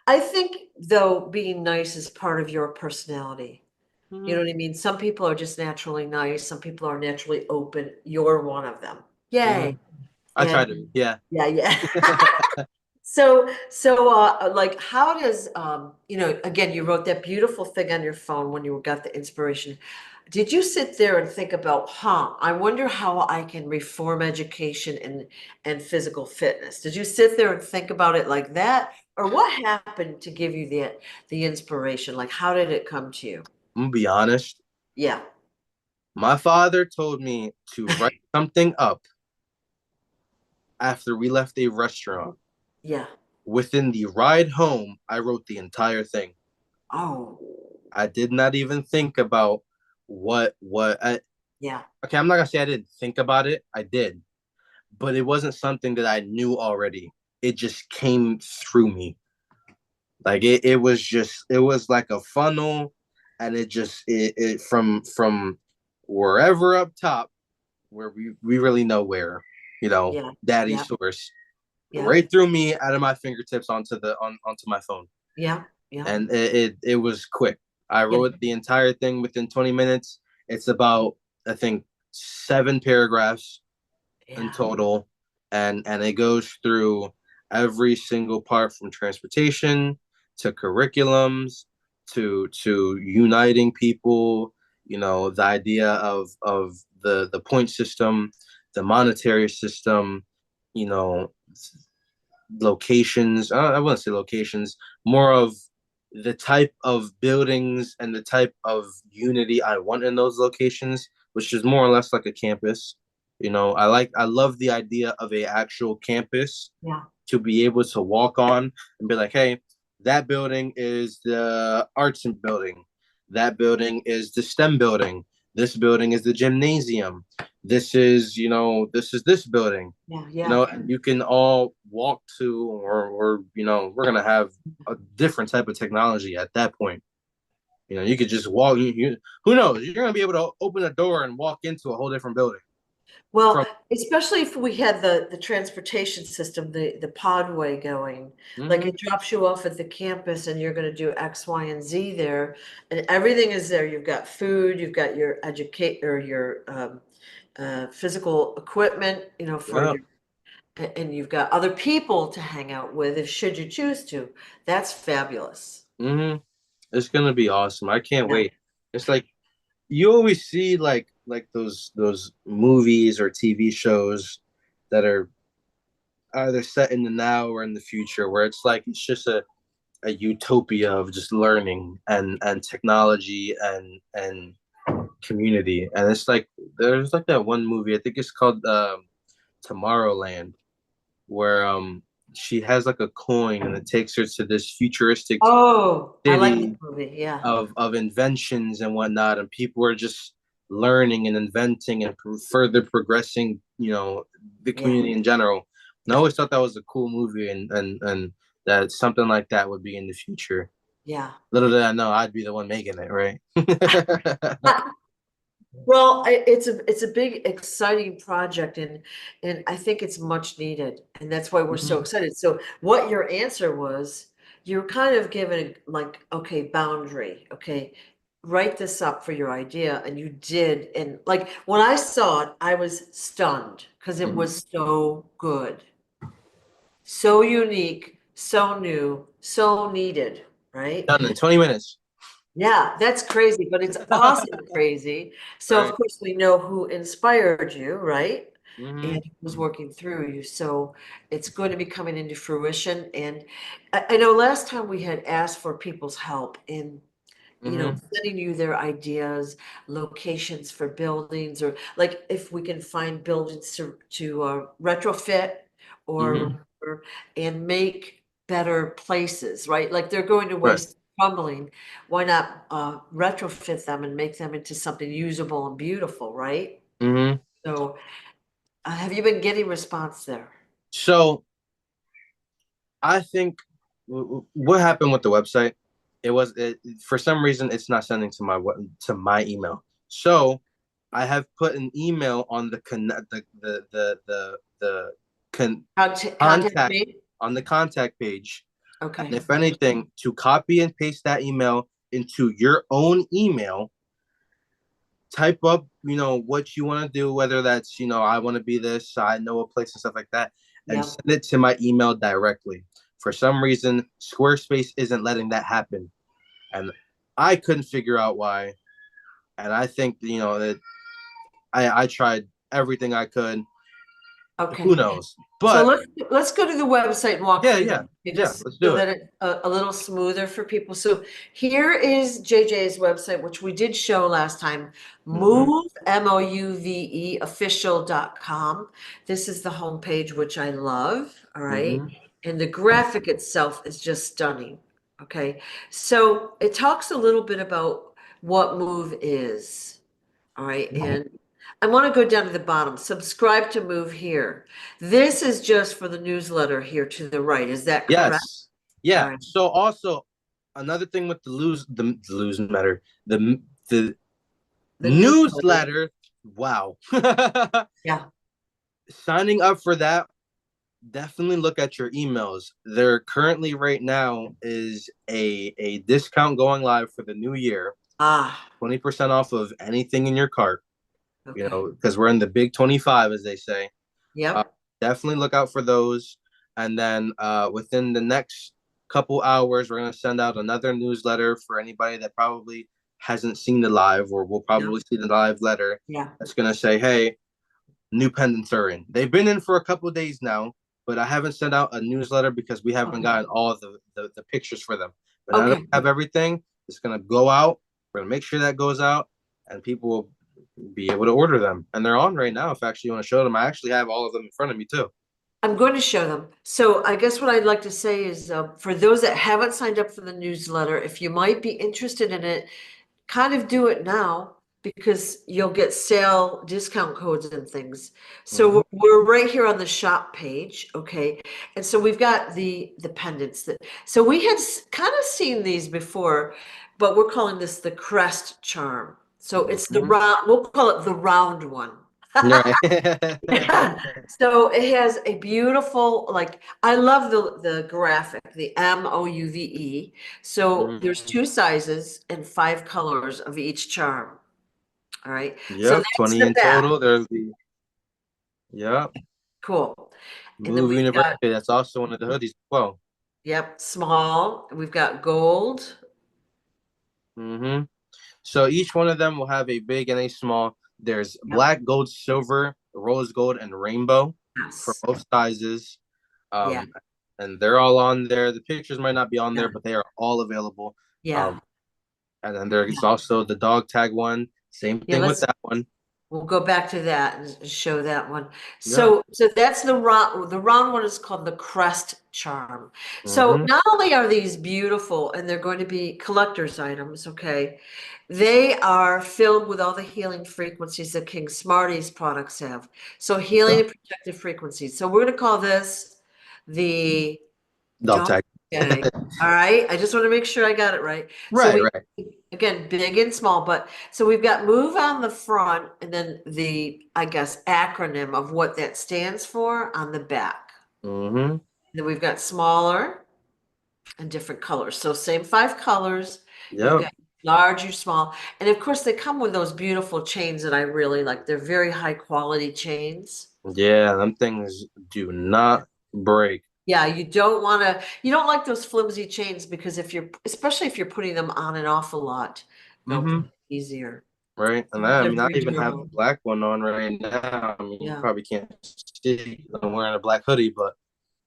I think though being nice is part of your personality. You know Mm-hmm. what I mean? Some people are just naturally nice. Some people are naturally open. You're one of them. Mm-hmm. Yay. I try And to, yeah. yeah, yeah. So, like, how does, again, you wrote that beautiful thing on your phone when you got the inspiration. Did you sit there and think about, I wonder how I can reform education and physical fitness? Did you sit there and think about it like that? Or what happened to give you the inspiration? Like, how did it come to you? I'm going to be honest. Yeah. My father told me to write something up after we left a restaurant. Yeah. Within the ride home, I wrote the entire thing. Oh, I did not even think about yeah. okay, I'm not going to say I didn't think about it. I did, but it wasn't something that I knew already. It just came through me. Like it was like a funnel, and it from wherever up top where we really know where, Yeah. daddy's Yeah. source, Yeah. right through me out of my fingertips onto my phone. Yeah. Yeah. And it was quick. I Yeah. wrote the entire thing within 20 minutes. It's about, I think, 7 paragraphs in Yeah. total, and it goes through every single part from transportation to curriculums to uniting people. The idea of the point system, the monetary system. You know, locations. I wouldn't say locations, more of the type of buildings and the type of unity I want in those locations, which is more or less like a campus. I love the idea of a actual campus Yeah. to be able to walk on and be like, hey, that building is the arts building. That building is the STEM building. This building is the gymnasium. This is this building. Yeah. Yeah. And you can all walk to, or we're gonna have a different type of technology at that point. You could just walk. Who knows? You're gonna be able to open a door and walk into a whole different building. Well, From especially if we had the transportation system, the podway going, like hmm it drops you off at the campus and you're going to do X, Y, and Z there, and everything is there. You've got food, you've got your educate or your physical equipment, for yeah. your, and you've got other people to hang out with if should you choose to. That's fabulous. hmm It's gonna be awesome. I can't Yeah. wait. It's like you always see like those movies or TV shows that are either set in the now or in the future, where it's just a utopia of just learning and technology and community. And it's like there's like that one movie, I think it's called Tomorrowland, where she has like a coin and it takes her to this futuristic Oh, I like this city movie. Yeah. of inventions and whatnot, and people are just learning and inventing and further progressing, the Yeah. community in general. And I always thought that was a cool movie, and that something like that would be in the future. Yeah. Little did I know I'd be the one making it, right? Well, it's a big, exciting project, and I think it's much needed, and that's why we're so Mhm. excited. So, what your answer was, you're kind of given like, okay, boundary, okay, write this up for your idea, and you did, and like when I saw it, I was stunned because it Mhm. was so good, so unique, so new, so needed, right? Done in 20 minutes. Yeah, that's crazy, but it's awesome crazy. So of Right. course we know who inspired you, right? hmm And who's working through you. So it's going to be coming into fruition. And I know last time we had asked for people's help in, hmm sending you their ideas, locations for buildings, or like if we can find buildings to retrofit hmm or and make better places, right? Like they're going to Right. waste crumbling. Why not retrofit them and make them into something usable and beautiful, right? hmm So have you been getting response there? So I think what happened with the website, for some reason it's not sending to my email. So I have put an email on the Contact contact me? on the contact page, and Okay. if anything, to copy and paste that email into your own email. Type up, what you want to do, whether that's, I want to be this, I know a place and stuff like that, and Yeah. send it to my email directly. For some reason, Squarespace isn't letting that happen. And I couldn't figure out why. And I think, that I tried everything I could. Who Okay. knows? So But let's go to the website and walk yeah, through yeah, that, okay, yeah, just let's so do it. that it's a little smoother for people. So here is JJ's website, which we did show last time, Mm-hmm. move, MOUVE, official.com. This is the homepage, which I love, all right? Mm-hmm. And the graphic itself is just stunning, okay? So it talks a little bit about what Move is, all right? And I want to go down to the bottom. Subscribe to Move here. This is just for the newsletter here to the right. Is that correct? Yes. All Yeah. right. So also another thing with the lose matter, the The newsletter. newsletter. Wow. Yeah. Signing up for that, definitely look at your emails. There currently right now is a discount going live for the new year. Ah, 20% off of anything in your cart, okay. because we're in the big 25, as they say. Uh, Yep. Definitely look out for those. And then within the next couple hours, we're going to send out another newsletter for anybody that probably hasn't seen the live or will Yep. probably see the live letter. Yeah. That's going to say, hey, new pendants are in. They've been in for a couple of days now, but I haven't sent out a newsletter because we haven't Okay. gotten all of the pictures for them. But now that Okay. we have everything, it's going to go out. We're going to make sure that goes out and people will be able to order them. And they're on right now. If actually you want to show them, I actually have all of them in front of me too. I'm going to show them. So I guess what I'd like to say is, for those that haven't signed up for the newsletter, if you might be interested in it, kind of do it now because you'll get sale discount codes and things. So Mm-hmm. we're right here on the shop page, okay? And so we've got the pendants that, so we had kind of seen these before, but we're calling this the crest charm. So it's the Mm-hmm. round, we'll call it the round one. Right. So it has a beautiful, like, I love the graphic, the MOUVE. So there's Mm-hmm. two sizes and 5 colors of each charm. All right. So Yep, that's 20 the in back. total. There's the yep. Cool. And then Move we've University. got, That's also one of the hoodies as well. yep, small. We've got gold. Mm-hmm. So each one of them will have a big and a small. There's Yep. black, gold, silver, rose gold, and rainbow for Yes. both sizes. Yeah. Um, and they're all on there. The pictures might not be on there, Yeah. but they are all available. Yeah. Um, and then there's also the dog tag one. Same Yeah. thing with that one. We'll go back to that and show that one. Yeah. So that's the round one is called the crest charm. So Mm-hmm. not only are these beautiful and they're going to be collector's items, okay, they are filled with all the healing frequencies that King Smarties products have. So healing Yeah. and protective frequencies. So we're going to call this the Dog dog tag. tag. All right. I just want to make sure I got it right. So Right, right. again, big and small, but so we've got move on the front and then the, I guess, acronym of what that stands for on the back. Mm-hmm. Then we've got smaller and different colors. So same 5 colors. You've Yep. got large or small. And of course, they come with those beautiful chains that I really like. They're very high quality chains. Yeah, them things do not break. Yeah, you don't like those flimsy chains because especially if you're putting them on and off a lot, they'll break Mm-hmm. easier. Right. And These I are mean, I very even have the durable. black one on right now. I mean, you Yeah, probably can't see I'm wearing a black hoodie, but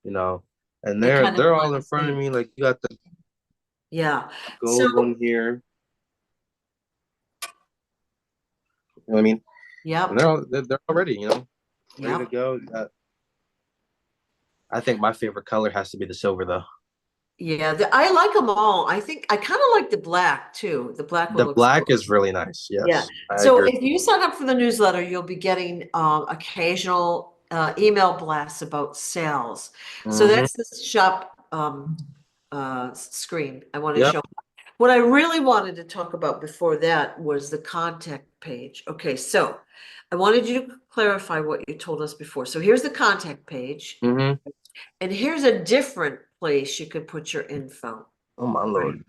you know, and they kind of they're all blend in front of in. me. Like you got the Yeah. So, gold one here. You know what I mean? And yep, they're all ready. Ready to yep. go. I think my favorite color has to be the silver, though. Yeah, I like them all. I think I kind of like the black too. The black one The looks black cool. is really nice. Yeah. Yes, I So agree. if you sign up for the newsletter, you'll be getting occasional email blasts about sales. So Mm-hmm. that's the shop screen I want to Yep. show. What I really wanted to talk about before that was the contact page. Okay, so I wanted you to clarify what you told us before. So here's the contact page, Mm-hmm. and here's a different place you could put your info. Oh my Right. lord.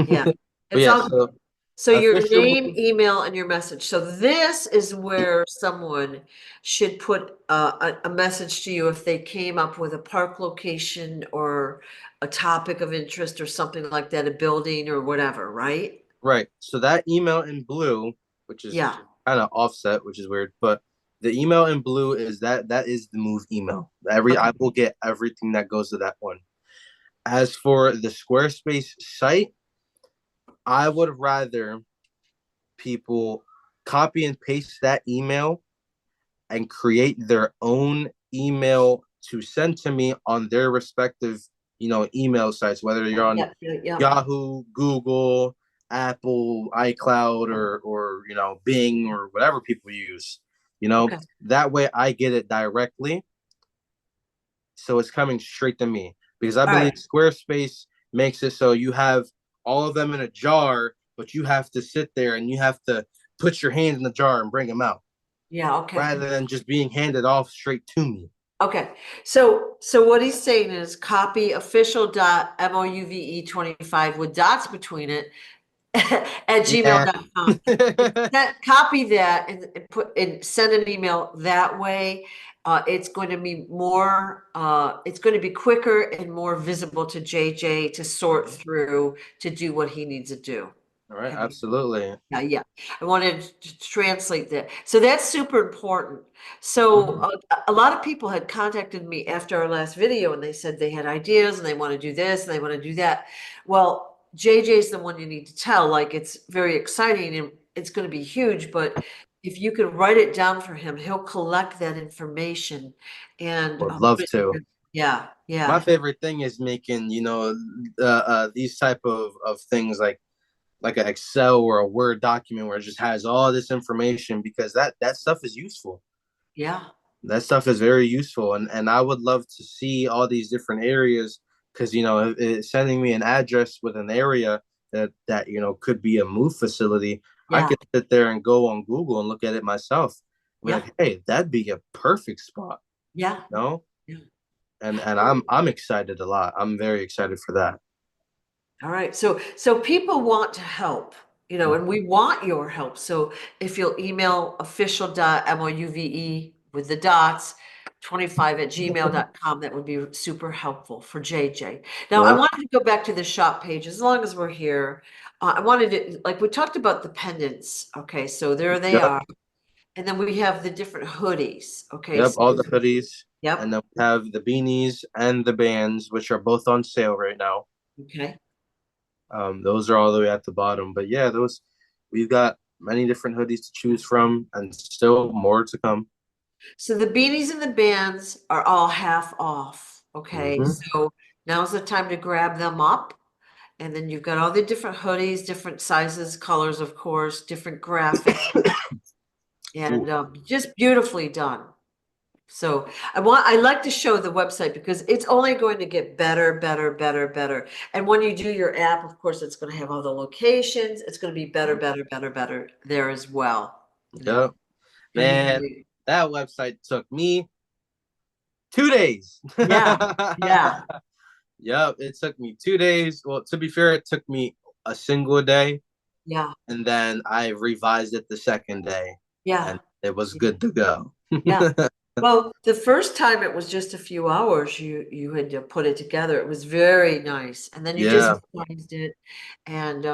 Yeah, But it's yeah, all. so So your official. name, email, and your message. So this is where someone should put a message to you if they came up with a park location or a topic of interest or something like that, a building or whatever, right? Right. So that email in blue, which is Yeah. kind of offset, which is weird, but the email in blue is that is the move email. I Okay. will get everything that goes to that one. As for the Squarespace site, I would rather people copy and paste that email and create their own email to send to me on their respective, email sites, whether you're on Yep. Yep. Yep. Yahoo, Google, Apple, iCloud, or Bing or whatever people use. Okay. That way I get it directly, so it's coming straight to me because I All believe right. Squarespace makes it so you have all of them in a jar, but you have to sit there and you have to put your hand in the jar and bring them out Yeah. Okay. rather than just being handed off straight to me. Okay. So what he's saying is copy official dot MOUVE 25 with dots between it at Yeah. gmail.com. Copy that and put and send an email that way. It's going to be more, it's going to be quicker and more visible to JJ to sort through to do what he needs to do. All right, Okay. absolutely. Yeah, yeah. I wanted to translate that. So that's super important. So Mhm. a lot of people had contacted me after our last video and they said they had ideas and they want to do this and they want to do that. Well, JJ is the one you need to tell. Like it's very exciting and it's going to be huge, but if you can write it down for him, he'll collect that information and Would love to. yeah, My yeah, favorite thing is making, these type of things like an Excel or a Word document where it just has all this information because that stuff is useful. yeah, That stuff is very useful, and I would love to see all these different areas because sending me an address with an area that could be a move facility. I yeah, could sit there and go on Google and look at it myself. Be yeah, like, hey, that'd be a perfect spot, yeah, you know? yeah. And I'm excited a lot. I'm very excited for that. All right. So people want to help, and we want your help. So if you'll email official.mouve with the dots 25 at gmail.com, that would be super helpful for JJ. Now, I Yep. wanted to go back to the shop page as long as we're here. I wanted to, like we talked about the pendants. Okay, so there they Yep. are. And then we have the different hoodies. Okay, Yep. so All the hoodies, and yep. then we have the beanies and the bands, which are both on sale right now. Okay. Those are all the way at the bottom. But yeah, those we've got many different hoodies to choose from, and still more to come. So the beanies and the bands are all half off. Okay, Hmm. so now's the time to grab them up. And then you've got all the different hoodies, different sizes, colors, of course, different graphics, Ooh, and just beautifully done. So I like to show the website because it's only going to get better, better, better, better. And when you do your app, of course, it's going to have all the locations. It's going to be better, better, better, better there as well. yep, Going to be man, great. that website took me 2 days. Yeah, yeah, Yep, it took me 2 days. Well, to be fair, it took me a single day, yeah, and then I revised it the second day, yeah. and it was Yeah. good to go. Yeah. Well, the first time it was just a few hours you had to put it together. It was very nice. And then you just Yeah. revised it. And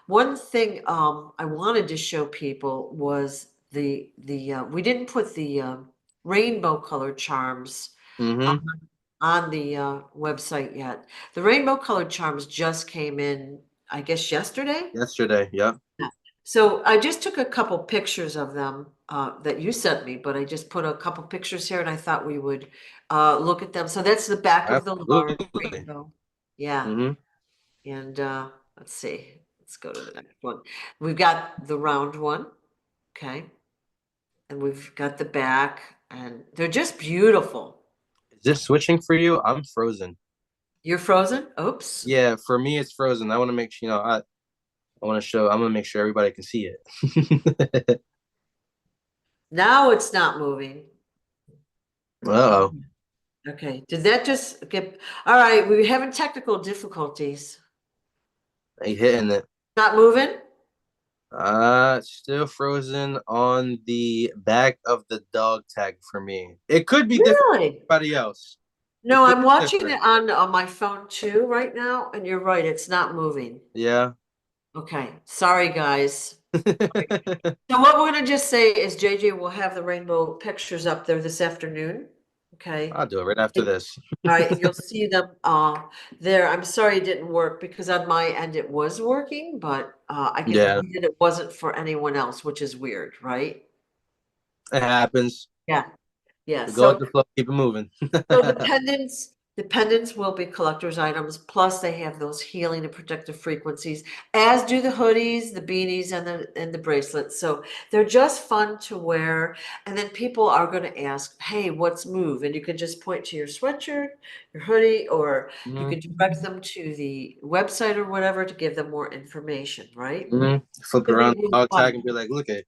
one thing I wanted to show people was the we didn't put the rainbow color charms on, Hmm. on the website yet. The rainbow colored charms just came in, I guess, yesterday. Yesterday. Yep. Yeah. So I just took a couple pictures of them that you sent me, but I just put a couple pictures here and I thought we would look at them. So that's the back of the large Absolutely. rainbow. Yeah. Hmm. And let's see. Let's go to the next one. We've got the round one. Okay. And we've got the back and they're just beautiful. Is this switching for you? I'm frozen. You're frozen? Oops. Yeah, for me it's frozen. I want to make sure I want to show. I'm gonna make sure everybody can see it. Now it's not moving. Uh-oh. Okay. Did that just get, all right, we're having technical difficulties. They hitting it. Not moving? Still frozen on the back of the dog tag for me. It could be different Really? for everybody else. It No, could I'm be watching different. it on my phone too right now, and you're right, it's not moving. Yeah. Okay, sorry guys. So what we're gonna just say is JJ will have the rainbow pictures up there this afternoon. Okay. I'll do it right after And- this. All right, and you'll see them there. I'm sorry it didn't work because on my end it was working, but I guess Yeah, it wasn't for anyone else, which is weird, right? it happens. Yeah, yeah. We go with So the flow, keep it moving. So the pendants will be collector's items, plus they have those healing and protective frequencies, as do the hoodies, the beanies, and the bracelets. So they're just fun to wear. And then people are going to ask, hey, what's Move? And you can just point to your sweatshirt, your hoodie, or you Mhm, can direct them to the website or whatever to give them more information, right? mhm. Flip It'll be around really the dog tag fun. and be like, look at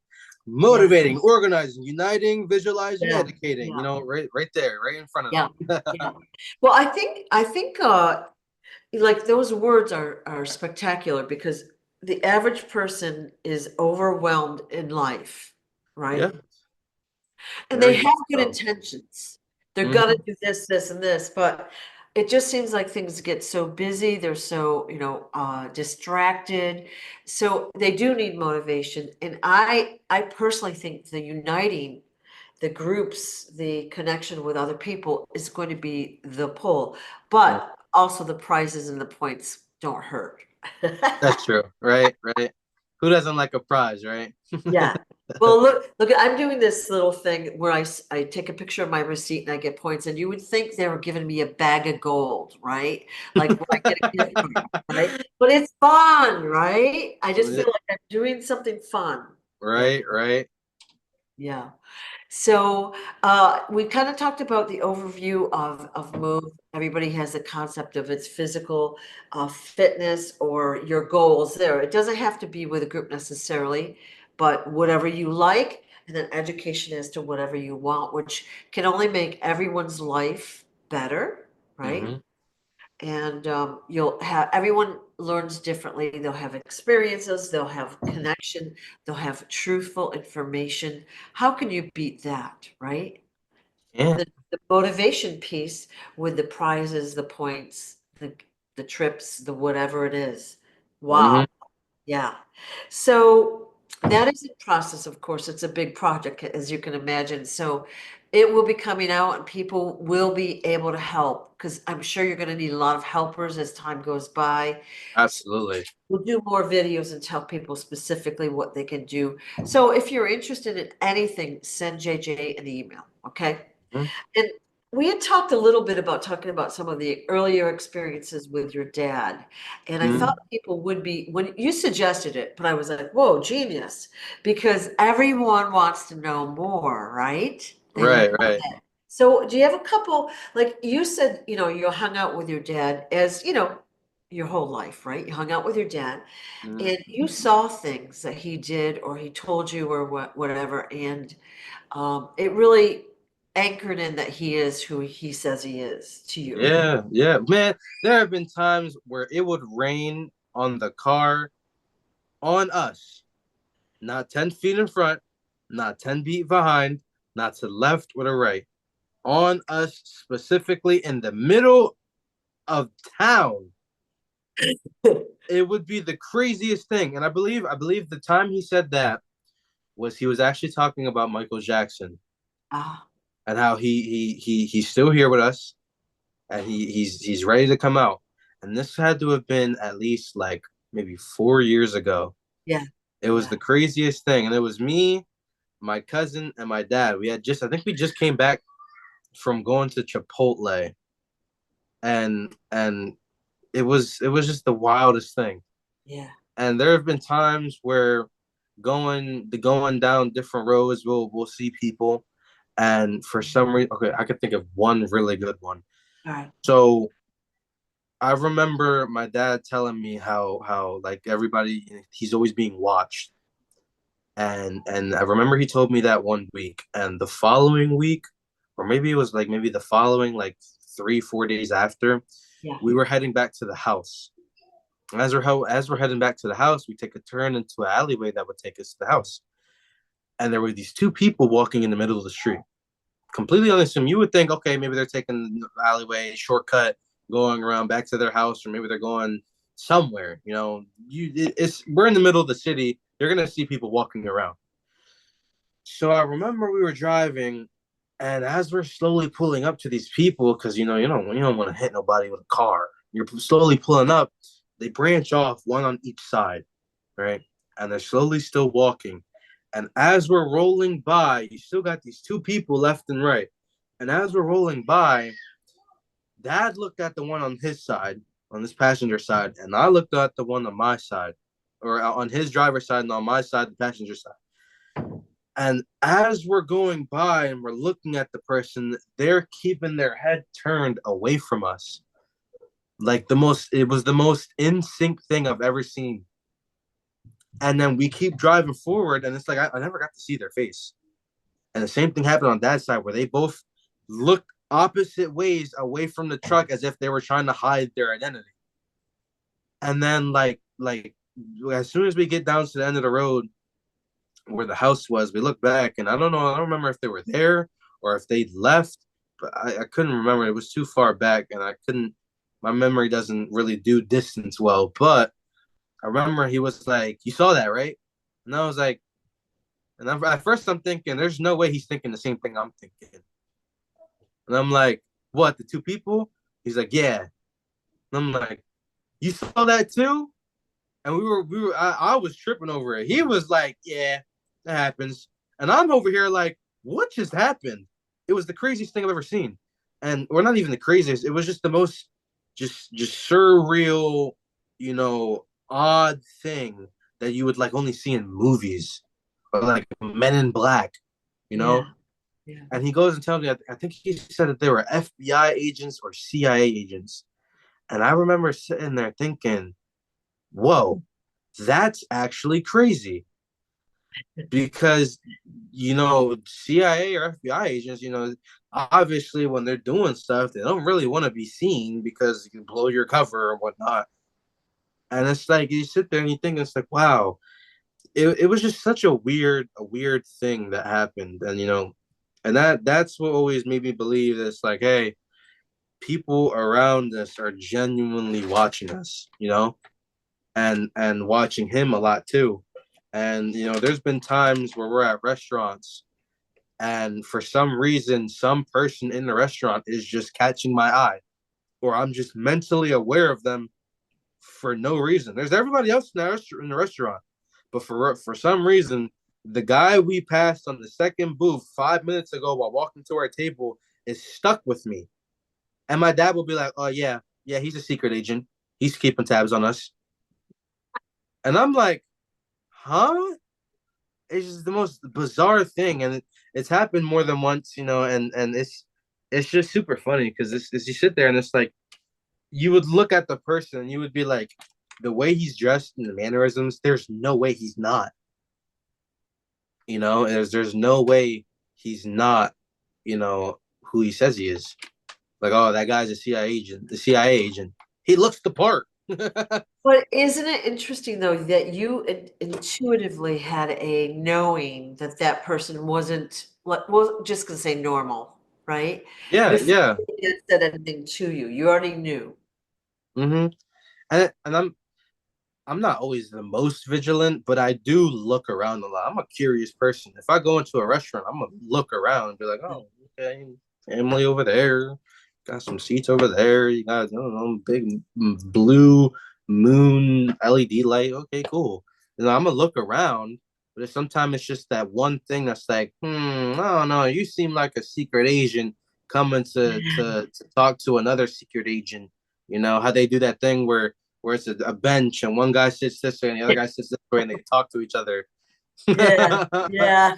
Yeah, motivating, organizing, uniting, visualizing, yeah, educating. yeah, Right there, right in front of yeah, them. yeah. Well, I think like those words are spectacular because the average person is overwhelmed in life, Yeah, right? And they very have much good so. intentions. They're gonna Hmm. do this, this, and this, but it just seems like things get so busy. They're so, distracted. So they do need motivation. And I personally think the uniting the groups, the connection with other people is going to be the pull, but also the prizes and the points don't hurt. That's true. Right, right. Who doesn't like a prize, right? Yeah. Well, look, I'm doing this little thing where I take a picture of my receipt and I get points, and you would think they were giving me a bag of gold, right? Like when I get a gift card, right? But it's fun, right? I just feel like I'm doing something fun. Yeah, Right, right. yeah. So we kind of talked about the overview of Move. Everybody has a concept of its physical fitness or your goals there. It doesn't have to be with a group necessarily, but whatever you like, and then education as to whatever you want, which can only make everyone's life better, right? Hmm. And you'll have everyone learns differently. They'll have experiences, they'll have connection, they'll have truthful information. How can you beat that, right? Yeah. The motivation piece with the prizes, the points, the trips, the whatever it is. Wow. Hmm. Yeah. So that is in process, of course. It's a big project, as you can imagine. So it will be coming out and people will be able to help because I'm sure you're going to need a lot of helpers as time goes by. So Absolutely. we'll do more videos and tell people specifically what they can do. So if you're interested in anything, send JJ an email, okay? Mhm. And we had talked a little bit about talking about some of the earlier experiences with your dad. And I thought Mhm. people would be, when you suggested it, but I was like, whoa, genius. Because everyone wants to know more, right? They love Right, right. it. So do you have a couple, like you said, you hung out with your dad as, your whole life, right? You hung out with your dad Mhm. and you saw things that he did or he told you or whatever. And it really anchored in that he is who he says he is to you. Yeah, yeah. Man, there have been times where it would rain on the car on us, not 10 feet in front, not 10 feet behind, not to the left or the right. On us specifically in the middle of town. It would be the craziest thing. And I believe the time he said that was he was actually talking about Michael Jackson Ah, and how he's still here with us and he's ready to come out. And this had to have been at least like maybe 4 years ago. yeah, It was yeah, the craziest thing, and it was me, my cousin, and my dad. I think we just came back from going to Chipotle, and it was just the wildest thing. yeah. And there have been times where going down different roads, we'll see people, and for some reason, okay, I could think of one really good one. All right. So I remember my dad telling me how like everybody he's always being watched. And I remember he told me that one week and the following week, or maybe it was like maybe the following like 3, 4 days after, Yeah. we were heading back to the house. As we're heading back to the house, we take a turn into an alleyway that would take us to the house. And there were these two people walking in the middle of the street, completely unassuming. You would think, okay, maybe they're taking the alleyway shortcut, going around back to their house, or maybe they're going somewhere. It's we're in the middle of the city. You're gonna see people walking around. So I remember we were driving, and as we're slowly pulling up to these people, because you don't want to hit nobody with a car. You're slowly pulling up. They branch off, one on each side, right? And they're slowly still walking. And as we're rolling by, you still got these two people left and right. And as we're rolling by, Dad looked at the one on his side, on this passenger side, and I looked at the one on my side, or on his driver's side, and on my side, the passenger side. And as we're going by and we're looking at the person, they're keeping their head turned away from us. It was the most in sync thing I've ever seen. And then we keep driving forward, and it's like I never got to see their face. And the same thing happened on Dad's side, where they both looked opposite ways away from the truck as if they were trying to hide their identity. And then, like as soon as we get down to the end of the road where the house was, we look back, and I don't remember if they were there or if they left, but I couldn't remember. It was too far back, and I couldn't. My memory doesn't really do distance well, but I remember he was like, "You saw that, right?" And I was like, at first I'm thinking, "There's no way he's thinking the same thing I'm thinking." And I'm like, "What? The two people?" He's like, "Yeah." And I'm like, "You saw that too?" And I was tripping over it. He was like, "Yeah, that happens." And I'm over here like, "What just happened?" It was the craziest thing I've ever seen. And we're not even the craziest. It was just the most just surreal, odd thing that you would like only see in movies or like Men in Black, you know? Yeah. Yeah. And he goes and tells me, I think he said that they were FBI agents or CIA agents. And I remember sitting there thinking, whoa, that's actually crazy because CIA or FBI agents, obviously when they're doing stuff, they don't really want to be seen because you can blow your cover or whatnot. And it's like you sit there and you think it's like, wow, it was just such a weird thing that happened. And and that's what always made me believe that it's like, hey, people around us are genuinely watching us, and watching him a lot too. And there's been times where we're at restaurants, and for some reason, some person in the restaurant is just catching my eye, or I'm just mentally aware of them for no reason. There's everybody else in the restaurant, but for some reason, the guy we passed on the second booth 5 minutes ago while walking to our table is stuck with me. And my dad will be like, "Oh yeah, yeah, he's a secret agent. He's keeping tabs on us." And I'm like, "Huh?" It's just the most bizarre thing, and it's happened more than once, and it's just super funny because you sit there and it's like you would look at the person and you would be like, the way he's dressed and the mannerisms, there's no way he's not, there's no way he's not, who he says he is. Like, oh, that guy's a CIA agent, the CIA agent. He looks the part. But isn't it interesting though that you intuitively had a knowing that that person wasn't, well, just gonna say normal, right? Yeah, Before yeah. they had said anything to you, you already knew. Mm-hmm. And I'm not always the most vigilant, but I do look around a lot. I'm a curious person. If I go into a restaurant, I'm gonna look around and be like, oh, okay, family over there, got some seats over there. You got, I don't know, big blue moon LED light. Okay, cool. I'm gonna look around, but sometimes it's just that one thing that's like, I don't know. You seem like a secret agent coming to talk to another secret agent. You know how they do that thing where it's a bench and one guy sits this way and the other guy sits this way and they talk to each other. Yeah, yeah.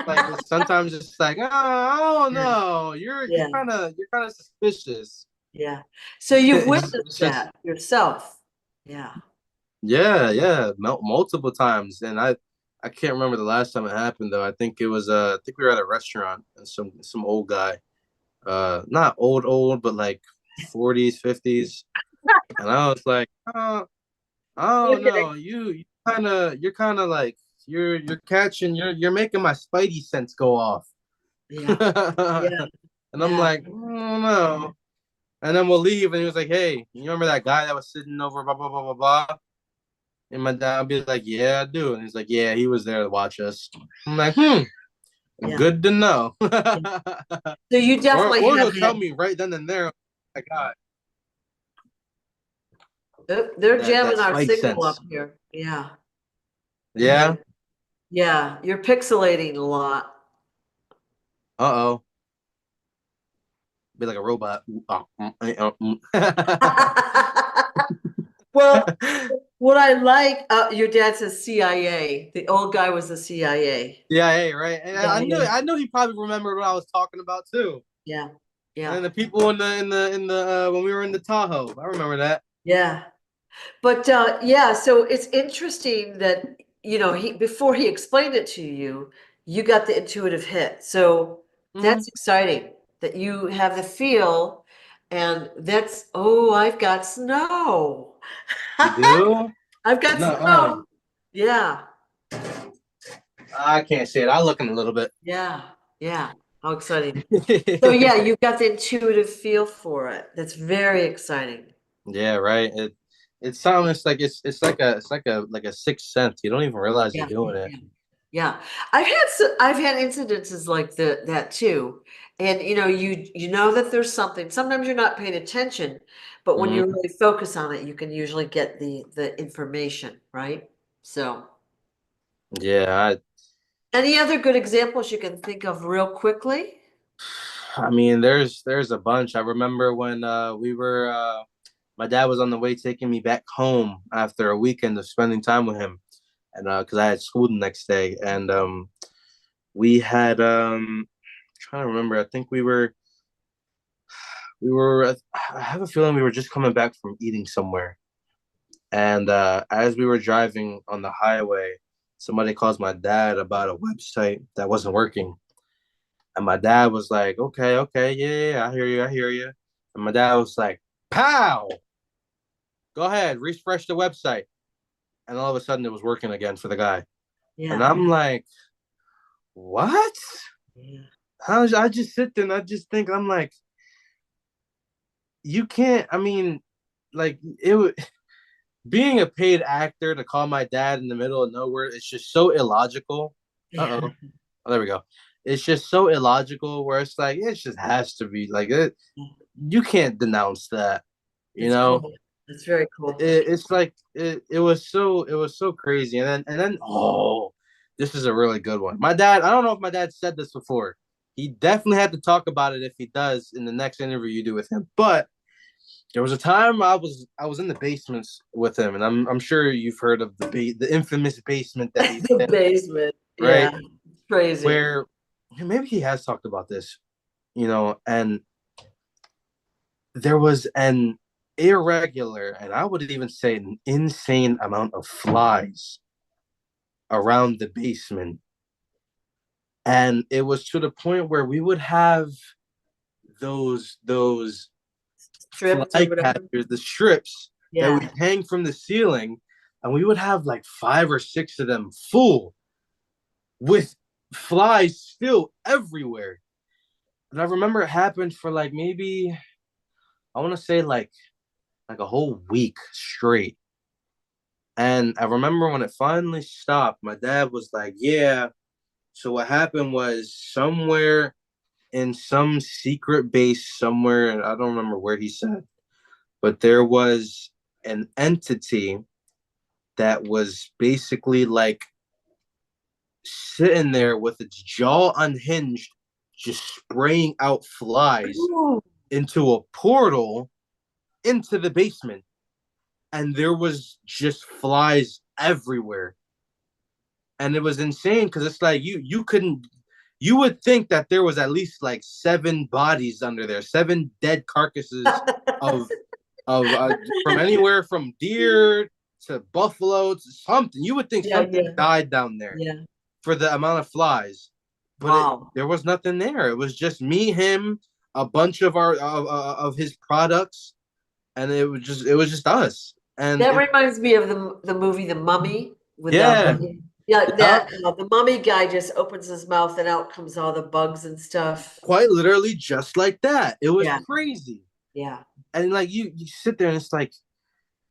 Like sometimes it's like, oh, I don't Yeah, know. You're yeah, you're kind of suspicious. yeah. So you've It's witnessed just that yourself. Yeah. yeah, yeah, multiple times. And I can't remember the last time it happened though. I think it was I think we were at a restaurant and some old guy, not old, but like 40s, 50s. And I was like, oh, oh Okay. no, you're kind of like you're catching you're making my spidey sense go off. Yeah, yeah, And I'm yeah, like, oh no. And then we'll leave and he was like, hey, you remember that guy that was sitting over blah blah blah blah blah? And my dad would be like, yeah, I do. And he's like, yeah, he was there to watch us. I'm like, yeah, good to know. yeah. So you definitely Or have he'll tell had, me right then and there, I got oh, they're that jamming our spidey signal sense. up here. Yeah, yeah, Yeah. yeah. You're pixelating a lot. Uh-oh. Be like a robot. Oh. Well, what I like, your dad says CIA. The old guy was the CIA. Yeah, hey, right. And Yeah, yeah, I knew he probably remembered what I was talking about too. yeah, yeah, And the people in the when we were in the Tahoe, I remember that. yeah. But yeah, so it's interesting that, he before he explained it to you, you got the intuitive hit. So Hmm. that's exciting that you have the feel, and that's, oh, I've got snow. You do? I've got No, some. Yeah. I can't say it. I'll look in a little bit. Yeah. Yeah. How exciting. So yeah, you've got the intuitive feel for it. That's very exciting. Yeah, right. It sounds like it's like a sixth sense. You don't even realize you're Yeah. doing it. Yeah. Yeah. I've had incidences like that too. And you know that there's something. Sometimes you're not paying attention, but when you Mhm. really focus on it, you can usually get the information, right? So, Yeah, any other good examples you can think of real quickly? I mean, there's a bunch. I remember when we were my dad was on the way taking me back home after a weekend of spending time with him, and because I had school the next day, and we had trying to remember. I think we were. I have a feeling we were just coming back from eating somewhere, and as we were driving on the highway, somebody calls my dad about a website that wasn't working. And my dad was like, okay, okay, yeah, I hear you, I hear you. And my dad was like, pow, go ahead, refresh the website. And all of a sudden it was working again for the guy. And Yeah. I'm like, what? Yeah. I just sit there and I just think, I'm like, you can't, I mean, like, being a paid actor to call my dad in the middle of nowhere, it's just so illogical. Uh Yeah. oh. Oh, there we go. It's just so illogical where it's like, it just has to be like it. You can't denounce that, you It's know. cool. It's very cool. It's like it was so crazy, and then this is a really good one. My dad, I don't know if my dad said this before. He definitely had to talk about it if he does in the next interview you do with him. But there was a time I was in the basements with him, and I'm sure you've heard of the infamous basement that he's The in, basement. right? Yeah. Crazy. Where maybe he has talked about this, and there was an irregular, and I would even say an insane amount of flies around the basement. And it was to the point where we would have those Stripped or fly whatever. catchers, the strips that Yeah. would hang from the ceiling, and we would have like 5 or 6 of them full with flies still everywhere. And I remember it happened for like maybe I want to say like a whole week straight. And I remember when it finally stopped, my dad was like, yeah. So what happened was somewhere in some secret base somewhere, and I don't remember where he said, but there was an entity that was basically like sitting there with its jaw unhinged, just spraying out flies Ooh. into a portal into the basement. And there was just flies everywhere. And it was insane because it's like you couldn't you would think that there was at least like 7 bodies under there, 7 dead carcasses of of from anywhere from deer to buffalo to something. You would think Yeah, something yeah, died down there yeah. for the amount of flies, but Wow. there was nothing there. It was just me, him, a bunch of our of his products, and it was just us. And That reminds me of the movie The Mummy with yeah, yeah, yeah, that the mummy guy just opens his mouth and out comes all the bugs and stuff. quite literally just like that. It was Yeah, crazy. yeah. And like you sit there and it's like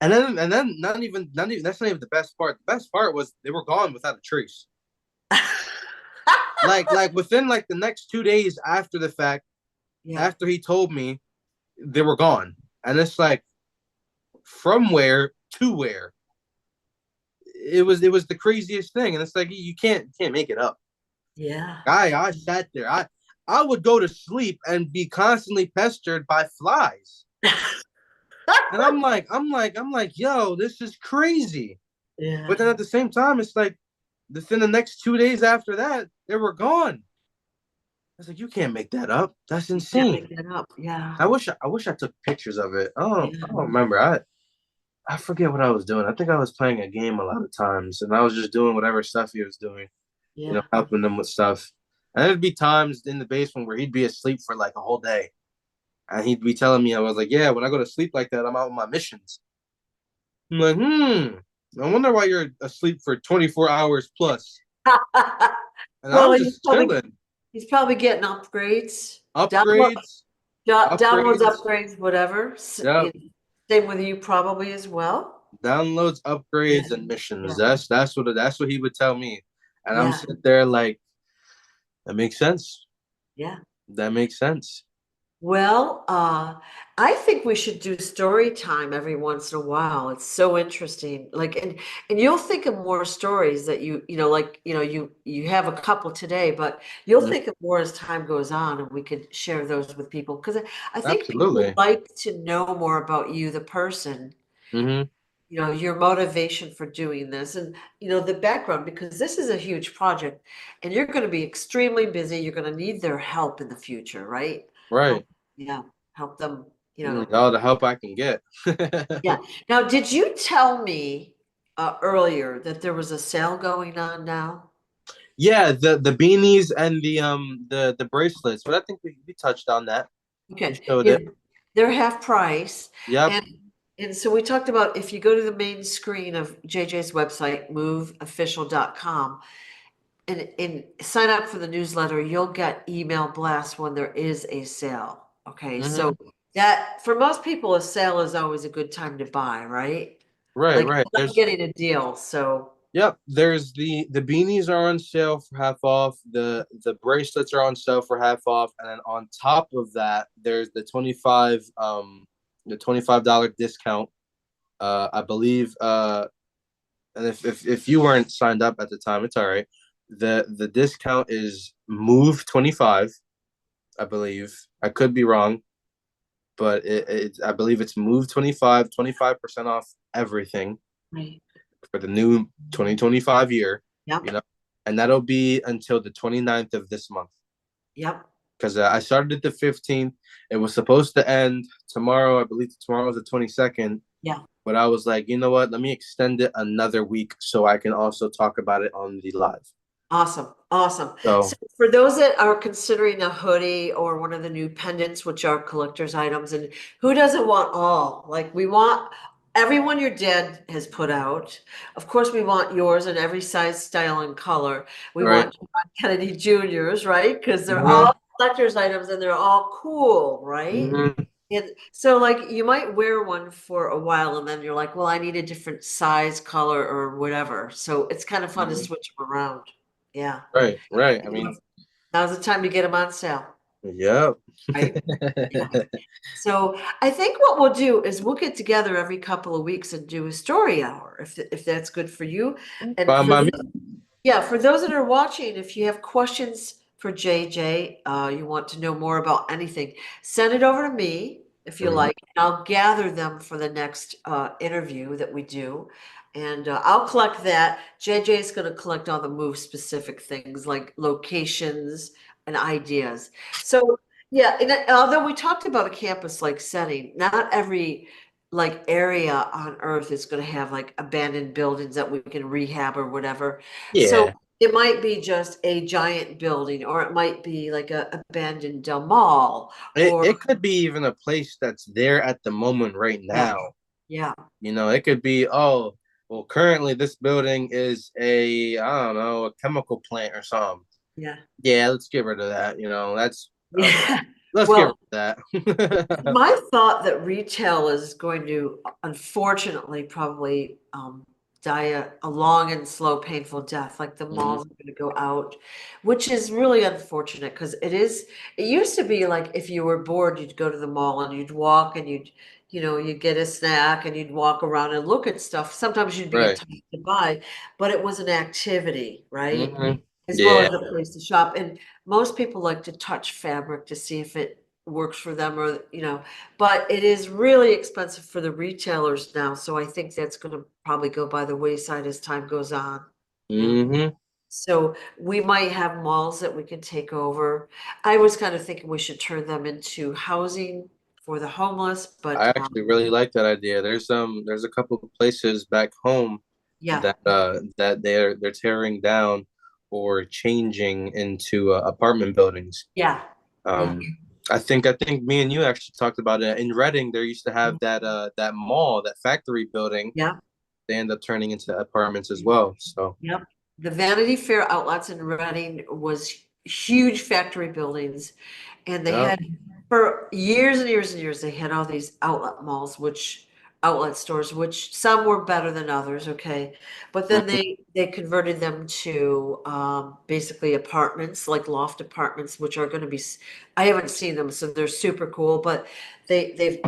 and then not even that's not even the best part. The best part was they were gone without a trace. Like within like the next 2 days after the fact, Yeah, after he told me, they were gone. And it's like from where to where. It was the craziest thing. And it's like you can't make it up. yeah. I sat there. I would go to sleep and be constantly pestered by flies. And I'm like, yo, this is crazy. Yeah. But then at the same time, it's like within the next 2 days after that, they were gone. I was like, you can't make that up. That's You can't make insane. that up. Yeah. I wish I took pictures of it. I Yeah. don't remember. I forget what I was doing. I think I was playing a game a lot of times, and I was just doing whatever stuff he was doing, Yeah. helping them with stuff. And there'd be times in the basement where he'd be asleep for like a whole day, and he'd be telling me, I was like, yeah, when I go to sleep like that, I'm out on my missions. I'm like, I wonder why you're asleep for 24 hours plus. And Well, I'm just chilling. he's probably getting upgrades, Upgrades, downloads, upgrades. upgrades, whatever. Yep. Same with you probably as well. Downloads, Yeah, upgrades, and missions. yeah, That's what he would tell me. And I'm yeah, sitting there like, that makes sense. yeah. That makes sense. Well, I think we should do story time every once in a while. It's so interesting. Like, and you'll think of more stories that you have a couple today, but you'll Mhm. think of more as time goes on, and we could share those with people because I think people Absolutely. like to know more about you, the person, Hmm. your motivation for doing this, and the background, because this is a huge project, and you're going to be extremely busy. You're going to need their help in the future, right? Right. Yeah, help them, All the help I can get. yeah. Now, did you tell me earlier that there was a sale going on now? Yeah, the beanies and the bracelets, but I think we touched on that. We Okay, showed yeah, it. they're half price. Yep. And and so we talked about if you go to the main screen of JJ's website, moveofficial.com, and sign up for the newsletter, you'll get email blasts when there is a sale. Okay, so Hmm. that for most people, a sale is always a good time to buy, right? Right, Like right. I'm getting a deal, so Yep, there's the beanies are on sale for half off. The bracelets are on sale for half off, and then on top of that, there's the $25 discount. I believe and if you weren't signed up at the time, it's all right. The discount is Move 25, I believe. I could be wrong, but I believe it's Move 25, 25% off everything right. for the new 2025 year, Yep, you know, and that'll be until the 29th of this month. yep, Because I started it the 15th. It was supposed to end tomorrow. I believe tomorrow is the 22nd. yeah. But I was like, you know what? Let me extend it another week so I can also talk about it on the live. Awesome, awesome. So So, for those that are considering a hoodie or one of the new pendants, which are collector's items, and who doesn't want all? Like we want everyone your dad has put out. Of course, we want yours in every size, style, and color. We right. want John Kennedy Jr.'s, right? Because they're Mm-hmm. all collector's items and they're all cool, right? Mm-hmm. And so like you might wear one for a while and then you're like, well, I need a different size, color, or whatever. So it's kind of fun to Mm-hmm. switch them around. Yeah. Right, right. I mean, Now's the time to get them on sale, yep. right? Yeah. So I think what we'll do is we'll get together every couple of weeks and do a story hour if that's good for you. And Fine for by me. those, yeah, for those that are watching, if you have questions for JJ, you want to know more about anything, send it over to me if you Mhm. like. And I'll gather them for the next interview that we do. And I'll collect that. JJ is going to collect all the move specific things like locations and ideas. So, yeah, and although we talked about a campus like setting, not every like area on earth is going to have like abandoned buildings that we can rehab or whatever. So Yeah. it might be just a giant building, or it might be like a abandoned mall, or It could be even a place that's there at the moment right yeah, now. yeah, It could be, oh, well, currently this building is I don't know, a chemical plant or something. yeah, Yeah, let's get rid of that. That's okay. yeah. Let's get Well, rid of that. my thought that retail is going to, unfortunately, probably die a long and slow, painful death. Like the Mhm. malls are going to go out, which is really unfortunate because it used to be like if you were bored, you'd go to the mall and you'd walk and you'd get a snack and you'd walk around and look at stuff. Sometimes you'd be Right. enticed to buy, but it was an activity, right? Hmm. As well Yeah. as a place to shop. And most people like to touch fabric to see if it works for them but it is really expensive for the retailers now. So I think that's going to probably go by the wayside as time goes on. Yeah. Hmm. So we might have malls that we can take over. I was kind of thinking we should turn them into housing for the homeless, I but actually really like that idea. There's a couple of places back home yeah, that they're tearing down or changing into apartment buildings. yeah, yeah, Um, I think me and you actually talked about it in Reading. There used to have that mall, that factory building, yeah, they end up turning into apartments as well. So Yep. The Vanity Fair outlets in Reading was huge factory buildings. And they yeah. had, for years and years and years, they had all these outlet malls, which outlet stores, which some were better than others, okay? But then Mhm. they converted them to basically apartments, like loft apartments, which are gonna be, I haven't seen them, so they're super cool, but they've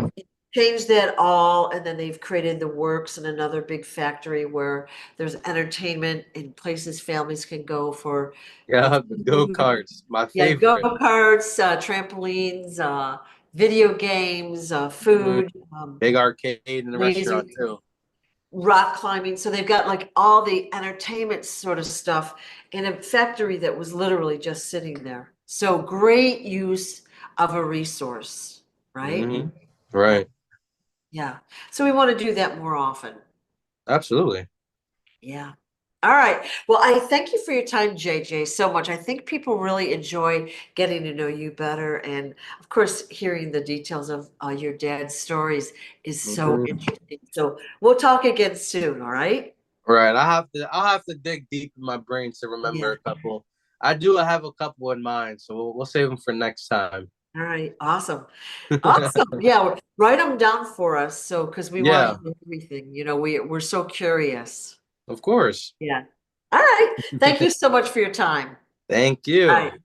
changed that all, and then they've created the Works and another big factory where there's entertainment and places families can go for Yeah, the food. go-karts, my Yeah, favorite. go-karts, trampolines, video games, Mhm. food, Big arcade in the restaurant amazing too. rock climbing. So they've got like all the entertainment sort of stuff in a factory that was literally just sitting there. So great use of a resource, right? Hmm. Yeah, Right. yeah. So we want to do that more often. Absolutely. Yeah. All right. Well, I thank you for your time, JJ, so much. I think people really enjoy getting to know you better. And of course, hearing the details of your dad's stories is so Hmm. interesting. So we'll talk again soon. All right. Right. I'll have to dig deep in my brain to remember Yeah. a couple. I do have a couple in mind, so we'll save them for next time. All right. Awesome. Awesome. Yeah. Write them down for us. So, because we want Yeah, to hear everything, we're so curious. of course. Yeah. All right. Thank you so much for your time. Thank All right. you.